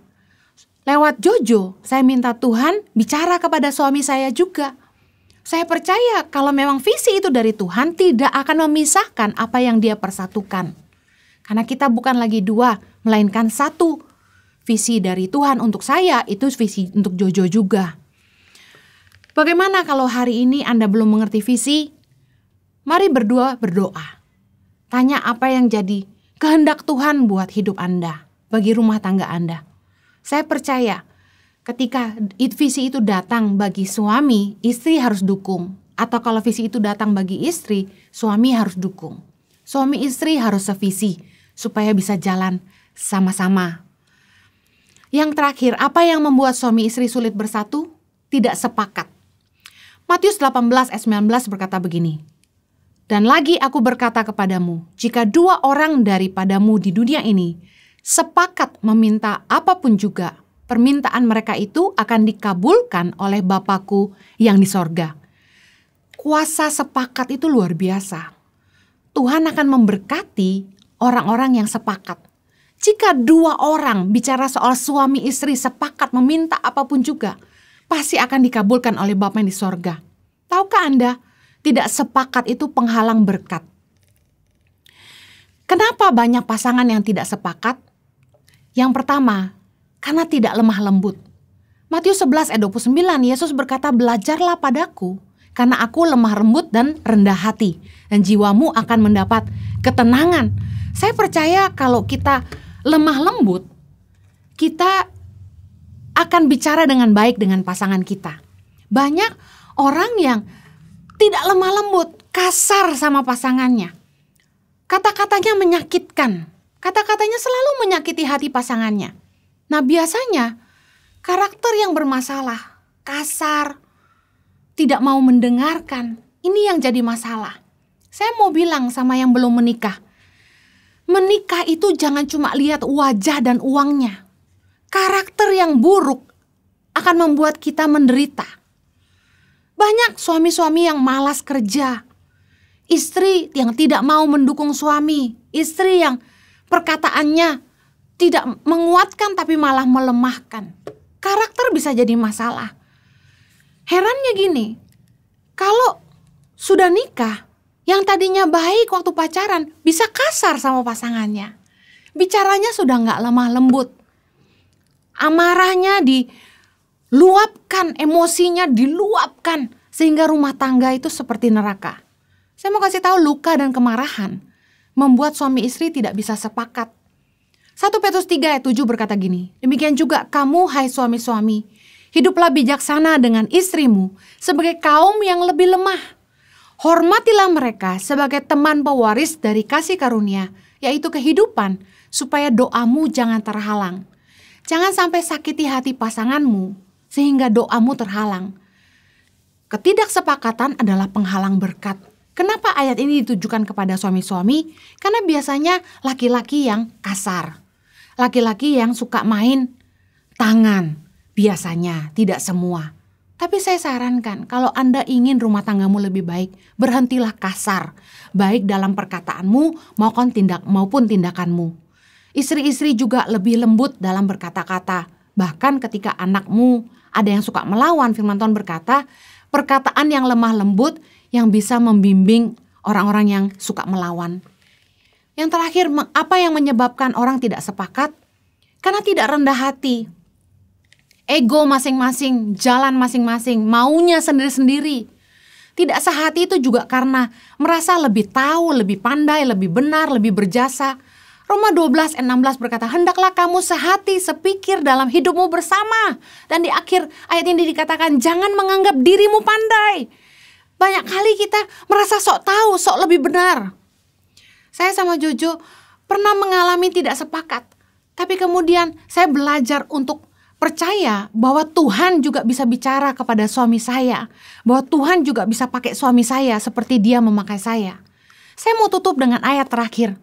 Lewat Jojo, saya minta Tuhan bicara kepada suami saya juga. Saya percaya kalau memang visi itu dari Tuhan, tidak akan memisahkan apa yang Dia persatukan. Karena kita bukan lagi dua, melainkan satu. Visi dari Tuhan untuk saya, itu visi untuk Jojo juga. Bagaimana kalau hari ini Anda belum mengerti visi? Mari berdua berdoa. Tanya apa yang jadi kehendak Tuhan buat hidup Anda, bagi rumah tangga Anda. Saya percaya ketika visi itu datang bagi suami, istri harus dukung. Atau kalau visi itu datang bagi istri, suami harus dukung. Suami istri harus sevisi supaya bisa jalan sama-sama. Yang terakhir, apa yang membuat suami istri sulit bersatu? Tidak sepakat. Matius 18 ayat 19 berkata begini, dan lagi aku berkata kepadamu, jika dua orang daripadamu di dunia ini sepakat meminta apapun juga, permintaan mereka itu akan dikabulkan oleh Bapakku yang di sorga. Kuasa sepakat itu luar biasa. Tuhan akan memberkati orang-orang yang sepakat. Jika dua orang bicara soal suami istri sepakat meminta apapun juga, pasti akan dikabulkan oleh Bapa yang di sorga. Tahukah Anda, tidak sepakat itu penghalang berkat. Kenapa banyak pasangan yang tidak sepakat? Yang pertama, karena tidak lemah lembut. Matius 11 ayat 29, Yesus berkata, belajarlah padaku, karena aku lemah lembut dan rendah hati, dan jiwamu akan mendapat ketenangan. Saya percaya kalau kita lemah lembut, kita akan bicara dengan baik dengan pasangan kita. Banyak orang yang tidak lemah lembut, kasar sama pasangannya. Kata-katanya menyakitkan. Kata-katanya selalu menyakiti hati pasangannya. Nah, biasanya karakter yang bermasalah, kasar, tidak mau mendengarkan. Ini yang jadi masalah. Saya mau bilang sama yang belum menikah. Menikah itu jangan cuma lihat wajah dan uangnya. Karakter yang buruk akan membuat kita menderita. Banyak suami-suami yang malas kerja. Istri yang tidak mau mendukung suami. Istri yang perkataannya tidak menguatkan tapi malah melemahkan. Karakter bisa jadi masalah. Herannya gini, kalau sudah nikah, yang tadinya baik waktu pacaran bisa kasar sama pasangannya. Bicaranya sudah nggak lemah lembut. Amarahnya diluapkan, emosinya diluapkan, sehingga rumah tangga itu seperti neraka. Saya mau kasih tahu, luka dan kemarahan membuat suami istri tidak bisa sepakat. 1 Petrus 3 ayat 7 berkata gini, demikian juga kamu hai suami-suami, hiduplah bijaksana dengan istrimu sebagai kaum yang lebih lemah. Hormatilah mereka sebagai teman pewaris dari kasih karunia, yaitu kehidupan, supaya doamu jangan terhalang. Jangan sampai sakiti hati pasanganmu sehingga doamu terhalang. Ketidaksepakatan adalah penghalang berkat. Kenapa ayat ini ditujukan kepada suami-suami? Karena biasanya laki-laki yang kasar. Laki-laki yang suka main tangan. Biasanya, tidak semua. Tapi saya sarankan, kalau Anda ingin rumah tanggamu lebih baik, berhentilah kasar. Baik dalam perkataanmu maupun tindakanmu. Istri-istri juga lebih lembut dalam berkata-kata. Bahkan ketika anakmu ada yang suka melawan, firman Tuhan berkata, perkataan yang lemah lembut yang bisa membimbing orang-orang yang suka melawan. Yang terakhir, apa yang menyebabkan orang tidak sepakat? Karena tidak rendah hati. Ego masing-masing, jalan masing-masing, maunya sendiri-sendiri. Tidak sehati itu juga karena merasa lebih tahu, lebih pandai, lebih benar, lebih berjasa. Roma 12 ayat 16 berkata, hendaklah kamu sehati, sepikir dalam hidupmu bersama. Dan di akhir ayat ini dikatakan, jangan menganggap dirimu pandai. Banyak kali kita merasa sok tahu, sok lebih benar. Saya sama Jojo pernah mengalami tidak sepakat. Tapi kemudian saya belajar untuk percaya bahwa Tuhan juga bisa bicara kepada suami saya. Bahwa Tuhan juga bisa pakai suami saya seperti Dia memakai saya. Saya mau tutup dengan ayat terakhir.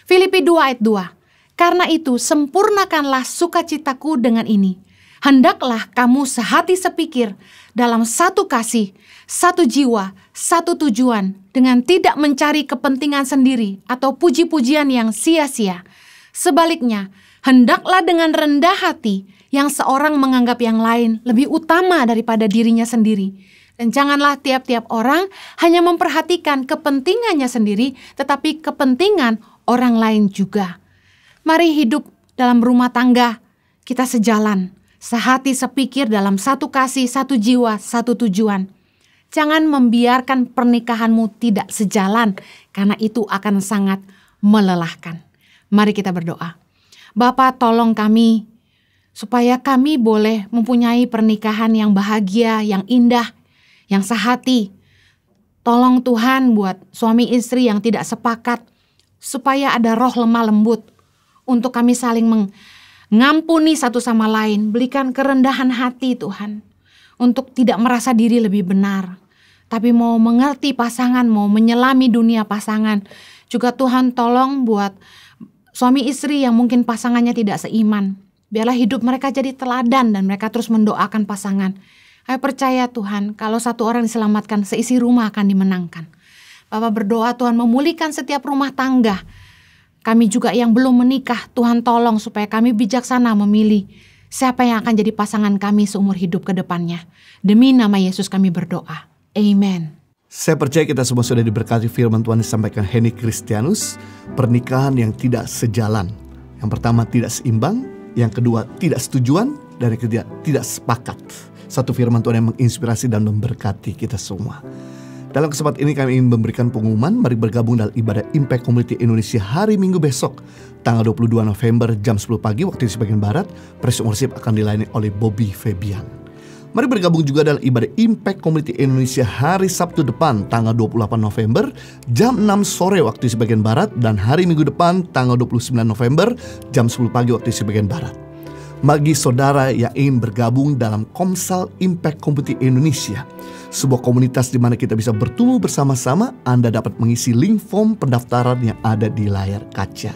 Filipi 2 ayat 2. Karena itu sempurnakanlah sukacitaku dengan ini. Hendaklah kamu sehati sepikir dalam satu kasih, satu jiwa, satu tujuan, dengan tidak mencari kepentingan sendiri atau puji-pujian yang sia-sia. Sebaliknya, hendaklah dengan rendah hati yang seorang menganggap yang lain lebih utama daripada dirinya sendiri. Dan janganlah tiap-tiap orang hanya memperhatikan kepentingannya sendiri, tetapi kepentingan orang lain juga. Mari hidup dalam rumah tangga kita sejalan, sehati sepikir dalam satu kasih, satu jiwa, satu tujuan. Jangan membiarkan pernikahanmu tidak sejalan, karena itu akan sangat melelahkan. Mari kita berdoa. Bapa, tolong kami supaya kami boleh mempunyai pernikahan yang bahagia, yang indah, yang sehati. Tolong Tuhan buat suami istri yang tidak sepakat, supaya ada roh lemah lembut untuk kami saling mengampuni satu sama lain. Berikan kerendahan hati Tuhan, untuk tidak merasa diri lebih benar, tapi mau mengerti pasangan, mau menyelami dunia pasangan. Juga Tuhan tolong buat suami istri yang mungkin pasangannya tidak seiman. Biarlah hidup mereka jadi teladan dan mereka terus mendoakan pasangan. Saya percaya Tuhan, kalau satu orang diselamatkan, seisi rumah akan dimenangkan. Bapak berdoa Tuhan memulihkan setiap rumah tangga. Kami juga yang belum menikah, Tuhan tolong supaya kami bijaksana memilih siapa yang akan jadi pasangan kami seumur hidup ke depannya. Demi nama Yesus kami berdoa. Amen. Saya percaya kita semua sudah diberkati firman Tuhan disampaikan Henny Kristianus. Pernikahan yang tidak sejalan. Yang pertama tidak seimbang, yang kedua tidak setujuan, dan yang ketiga tidak sepakat. Satu firman Tuhan yang menginspirasi dan memberkati kita semua. Dalam kesempatan ini kami ingin memberikan pengumuman. Mari bergabung dalam ibadah Impact Community Indonesia hari Minggu besok, tanggal 22 November jam 10 pagi waktu di sebagian barat. Praise Worship akan dilayani oleh Bobby Febian. Mari bergabung juga dalam ibadah Impact Community Indonesia hari Sabtu depan, tanggal 28 November jam 6 sore waktu di sebagian barat, dan hari Minggu depan tanggal 29 November jam 10 pagi waktu di sebagian barat. Bagi saudara yang ingin bergabung dalam Komsel Impact Community Indonesia, sebuah komunitas di mana kita bisa bertumbuh bersama-sama, Anda dapat mengisi link form pendaftaran yang ada di layar kaca.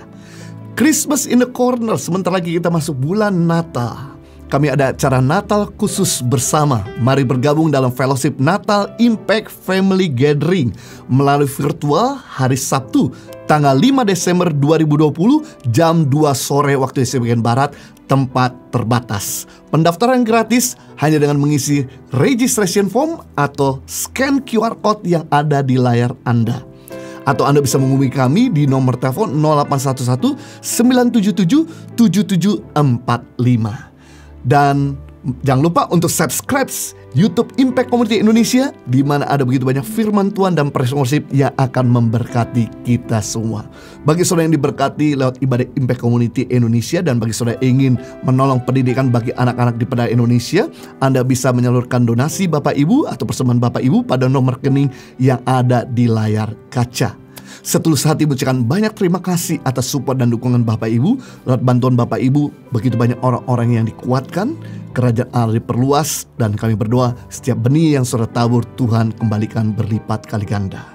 Christmas in the Corner, sebentar lagi kita masuk bulan Natal. Kami ada acara Natal khusus bersama. Mari bergabung dalam Fellowship Natal Impact Family Gathering melalui virtual hari Sabtu tanggal 5 Desember 2020 jam 2 sore waktu Indonesia bagian Barat, tempat terbatas. Pendaftaran gratis hanya dengan mengisi registration form atau scan QR code yang ada di layar Anda. Atau Anda bisa menghubungi kami di nomor telepon 0811 977 7745. Dan jangan lupa untuk subscribe YouTube Impact Community Indonesia, di mana ada begitu banyak firman Tuhan dan praise worship yang akan memberkati kita semua. Bagi saudara yang diberkati lewat ibadah Impact Community Indonesia, dan bagi saudara yang ingin menolong pendidikan bagi anak-anak di pedalaman Indonesia, Anda bisa menyalurkan donasi Bapak Ibu atau persembahan Bapak Ibu pada nomor rekening yang ada di layar kaca. Setulus hati mengucapkan banyak terima kasih atas support dan dukungan Bapak Ibu. Lewat bantuan Bapak Ibu, begitu banyak orang-orang yang dikuatkan, kerajaan Allah diperluas, dan kami berdoa setiap benih yang saudara tabur Tuhan kembalikan berlipat kali ganda.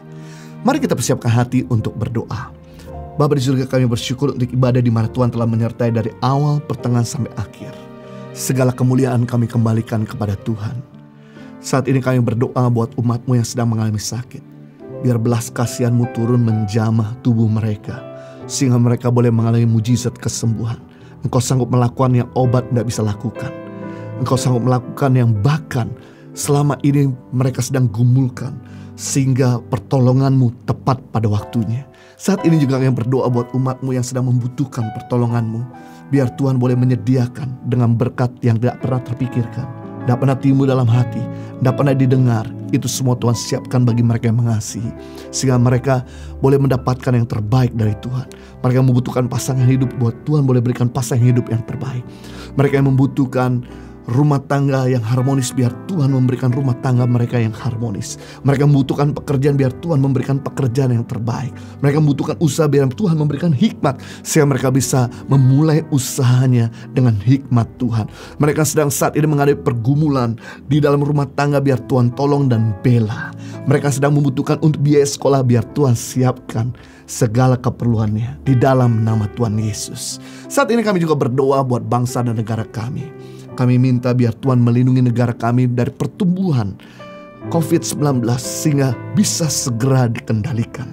Mari kita persiapkan hati untuk berdoa. Bapa di surga, kami bersyukur untuk ibadah di mana Tuhan telah menyertai dari awal, pertengahan sampai akhir. Segala kemuliaan kami kembalikan kepada Tuhan. Saat ini kami berdoa buat umat-Mu yang sedang mengalami sakit. Biar belas kasihan-Mu turun menjamah tubuh mereka, sehingga mereka boleh mengalami mujizat kesembuhan. Engkau sanggup melakukan yang obat tidak bisa lakukan. Engkau sanggup melakukan yang bahkan selama ini mereka sedang gumulkan, sehingga pertolongan-Mu tepat pada waktunya. Saat ini juga kami berdoa buat umat-Mu yang sedang membutuhkan pertolongan-Mu. Biar Tuhan boleh menyediakan dengan berkat yang tidak pernah terpikirkan, tidak pernah timbul dalam hati, tidak pernah didengar. Itu semua Tuhan siapkan bagi mereka yang mengasihi, sehingga mereka boleh mendapatkan yang terbaik dari Tuhan. Mereka yang membutuhkan pasangan hidup, buat Tuhan boleh berikan pasangan hidup yang terbaik. Mereka yang membutuhkan rumah tangga yang harmonis, biar Tuhan memberikan rumah tangga mereka yang harmonis. Mereka membutuhkan pekerjaan, biar Tuhan memberikan pekerjaan yang terbaik. Mereka membutuhkan usaha, biar Tuhan memberikan hikmat, sehingga mereka bisa memulai usahanya dengan hikmat Tuhan. Mereka sedang saat ini menghadapi pergumulan di dalam rumah tangga, biar Tuhan tolong dan bela. Mereka sedang membutuhkan untuk biaya sekolah, biar Tuhan siapkan segala keperluannya di dalam nama Tuhan Yesus. Saat ini kami juga berdoa buat bangsa dan negara kami. Kami minta biar Tuhan melindungi negara kami dari pertumbuhan COVID-19 sehingga bisa segera dikendalikan.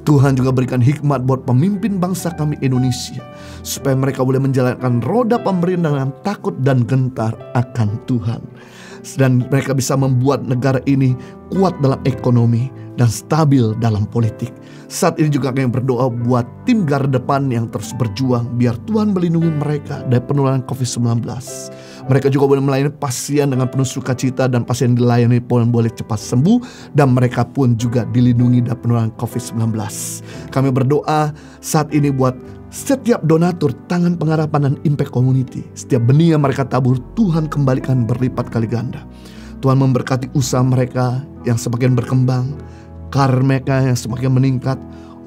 Tuhan juga berikan hikmat buat pemimpin bangsa kami Indonesia, supaya mereka boleh menjalankan roda pemerintahan dengan takut dan gentar akan Tuhan. Dan mereka bisa membuat negara ini kuat dalam ekonomi dan stabil dalam politik. Saat ini juga kami berdoa buat tim garda depan yang terus berjuang, biar Tuhan melindungi mereka dari penularan COVID-19. Mereka juga boleh melayani pasien dengan penuh sukacita, dan pasien dilayani pun boleh cepat sembuh, dan mereka pun juga dilindungi dari penularan COVID-19. Kami berdoa saat ini buat setiap donatur Tangan Pengharapan dan Impact Community. Setiap benih yang mereka tabur, Tuhan kembalikan berlipat kali ganda. Tuhan memberkati usaha mereka yang semakin berkembang, karir mereka yang semakin meningkat,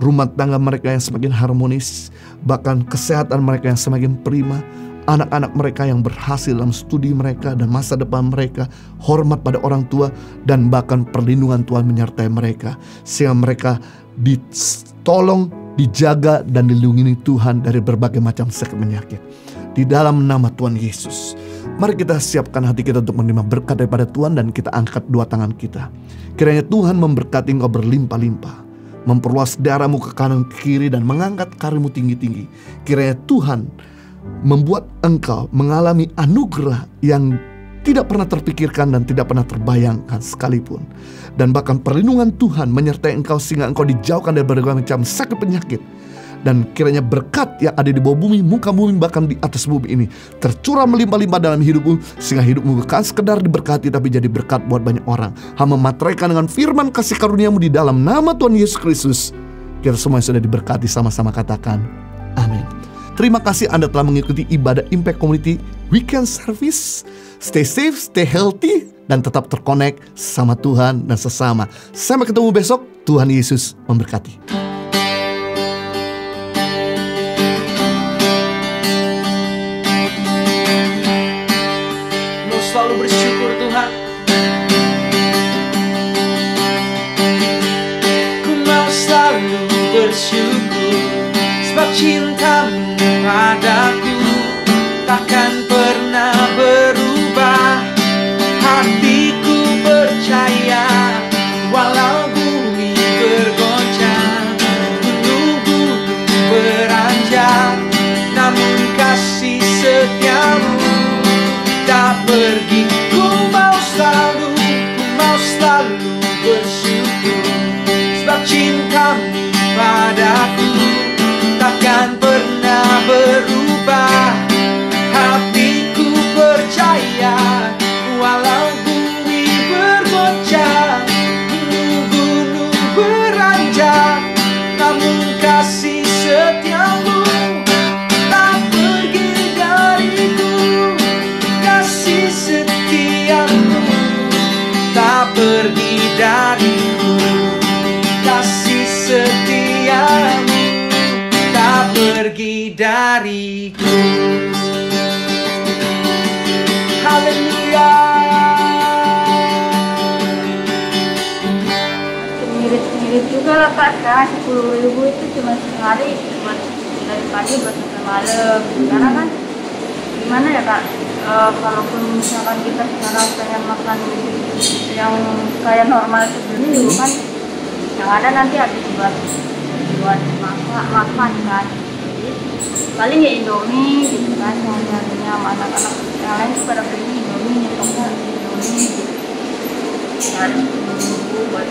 rumah tangga mereka yang semakin harmonis, bahkan kesehatan mereka yang semakin prima, anak-anak mereka yang berhasil dalam studi mereka dan masa depan mereka, hormat pada orang tua, dan bahkan perlindungan Tuhan menyertai mereka, sehingga mereka ditolong, dijaga, dan dilindungi Tuhan dari berbagai macam sakit penyakit. Di dalam nama Tuhan Yesus, mari kita siapkan hati kita untuk menerima berkat daripada Tuhan, dan kita angkat dua tangan kita. Kiranya Tuhan memberkati engkau berlimpah-limpah, memperluas daerahmu ke kanan ke kiri, dan mengangkat karirmu tinggi-tinggi. Kiranya Tuhan membuat engkau mengalami anugerah yang tidak pernah terpikirkan dan tidak pernah terbayangkan sekalipun. Dan bahkan perlindungan Tuhan menyertai engkau sehingga engkau dijauhkan dari berbagai macam sakit penyakit. Dan kiranya berkat yang ada di bawah bumi, muka bumi, bahkan di atas bumi ini tercurah melimpah-limpah dalam hidupmu, sehingga hidupmu bukan sekedar diberkati, tapi jadi berkat buat banyak orang. Hamba memateraikan dengan firman kasih karuniamu di dalam nama Tuhan Yesus Kristus. Kita semua yang sudah diberkati sama-sama katakan amin. Terima kasih Anda telah mengikuti ibadah Impact Community Weekend Service. Stay safe, stay healthy, dan tetap terkonek sama Tuhan dan sesama. Sampai ketemu besok. Tuhan Yesus memberkati. Selalu bersyukur Tuhan. Ku mau selalu bersyukur, sebab cintamu padaku takkan pernah berubah. Hatiku percaya, walau bumi bergoncang, gunung setiamu tak pergi dariku. Haleluya. Mirip juga lah Kak, sekarang 10.000 itu cuma sehari, cuma dari pagi buat sampai malam. Karena kan gimana ya Kak, kalaupun misalkan kita sekarang pengen makan yang kayak normal sebelumnya juga kan yang ada nanti habis buat makan kan. Jadi paling ya Indomie gitu kan, harinya sama anak-anak yang lain pada beli Indomie, nyetoknya Indomie gitu. Dan nunggu buat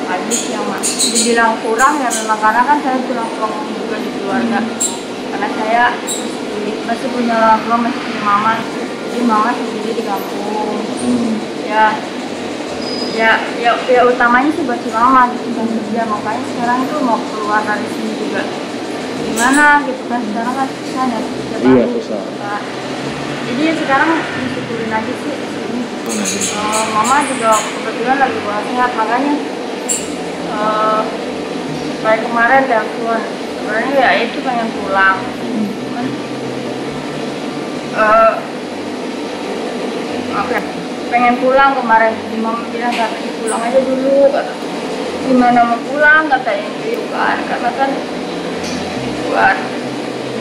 habis yang dibilang kurang ya memang karena kan saya tulang-tulang juga di keluarga. Karena saya masih punya orang tua, masih punya mama, jadi mama sendiri di kampung. Ya utamanya sih buat si mama gitu kan kerja, makanya sekarang tuh mau keluar dari sini juga gimana gitu kan, sekarang kan susah ya susah. Jadi ya sekarang disyukurin aja sih di sini. Mama juga kebetulan lagi buat sehat, makanya kayak kemarin telepon sebenarnya ya itu pengen pulang, cuman pengen pulang kemarin. Mama bilang katanya pulang aja dulu, kata gimana mau pulang katanya gitu kan, karena kan buat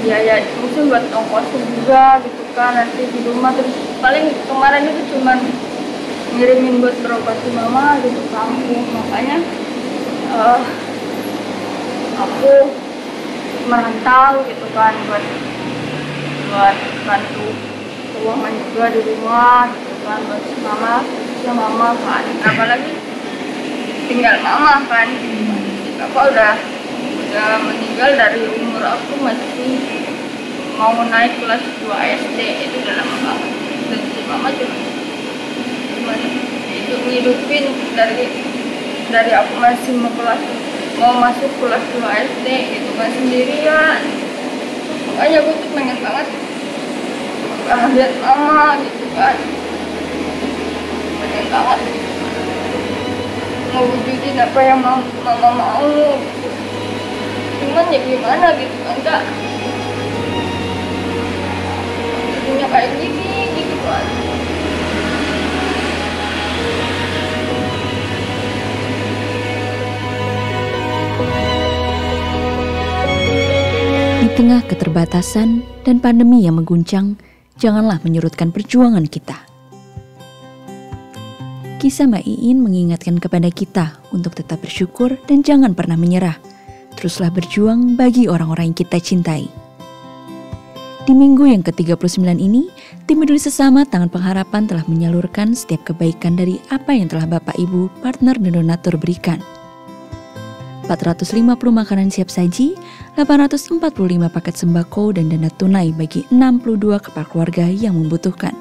biaya mungkin buat ongkosin juga gitu kan nanti di rumah. Terus paling kemarin itu cuman ngirimin buat berobatin mama gitu kampung, makanya aku merantau gitu kan buat bantu keuangan juga di rumah gitu kan buat mama kan, apalagi tinggal mama kan. Apa udah meninggal dari umur aku masih mau naik kelas 2 SD, itu udah lama banget. Dan si mama juga itu ngidupin dari aku masih mau masuk kelas 2 SD gitu kan sendirian. Makanya aku tuh pengen banget lihat mama gitu kan, pengen banget ngewujudin apa yang mama mau gitu. Cuman ya gimana gitu kan Kak, jadinya kayak gini gitu kan. Di tengah keterbatasan dan pandemi yang mengguncang, janganlah menyurutkan perjuangan kita. Kisah Mbak Iin mengingatkan kepada kita untuk tetap bersyukur dan jangan pernah menyerah. Teruslah berjuang bagi orang-orang yang kita cintai. Di minggu yang ke-39 ini, tim Peduli Sesama Tangan Pengharapan telah menyalurkan setiap kebaikan dari apa yang telah Bapak Ibu, partner dan donatur berikan. 450 makanan siap saji, 845 paket sembako dan dana tunai bagi 62 kepala keluarga yang membutuhkan.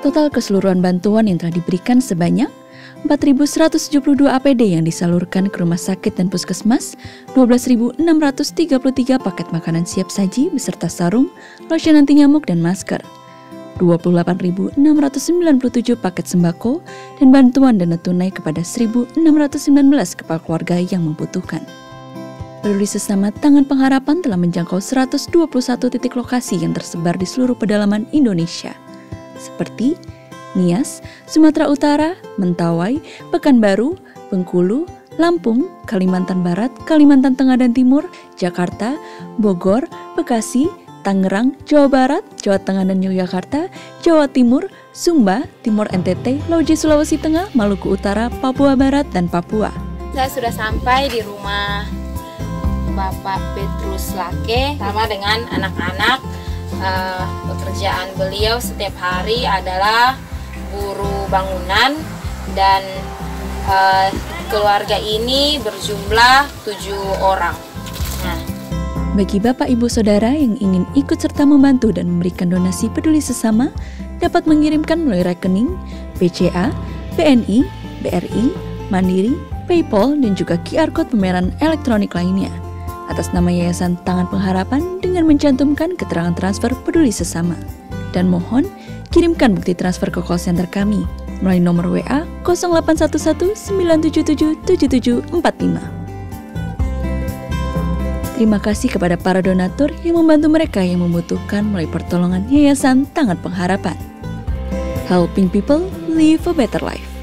Total keseluruhan bantuan yang telah diberikan sebanyak 4.172 APD yang disalurkan ke rumah sakit dan puskesmas, 12.633 paket makanan siap saji beserta sarung, lotion anti nyamuk dan masker, 28.697 paket sembako, dan bantuan dana tunai kepada 1.619 kepala keluarga yang membutuhkan. Peduli Sesama Tangan Pengharapan telah menjangkau 121 titik lokasi yang tersebar di seluruh pedalaman Indonesia, seperti Nias, Sumatera Utara, Mentawai, Pekanbaru, Bengkulu, Lampung, Kalimantan Barat, Kalimantan Tengah dan Timur, Jakarta, Bogor, Bekasi, Tangerang, Jawa Barat, Jawa Tengah dan Yogyakarta, Jawa Timur, Sumba, Timur NTT, Lauji Sulawesi Tengah, Maluku Utara, Papua Barat, dan Papua. Saya sudah sampai di rumah Bapak Petrus Lake sama dengan anak-anak. Pekerjaan beliau setiap hari adalah buruh bangunan dan keluarga ini berjumlah 7 orang. Nah, bagi Bapak Ibu Saudara yang ingin ikut serta membantu dan memberikan donasi peduli sesama, dapat mengirimkan melalui rekening BCA, BNI, BRI, Mandiri, PayPal, dan juga QR Code pembayaran elektronik lainnya atas nama Yayasan Tangan Pengharapan dengan mencantumkan keterangan transfer peduli sesama. Dan mohon kirimkan bukti transfer ke call center kami melalui nomor WA 0811 977 7745. Terima kasih kepada para donatur yang membantu mereka yang membutuhkan melalui pertolongan Yayasan Tangan Pengharapan. Helping people live a better life.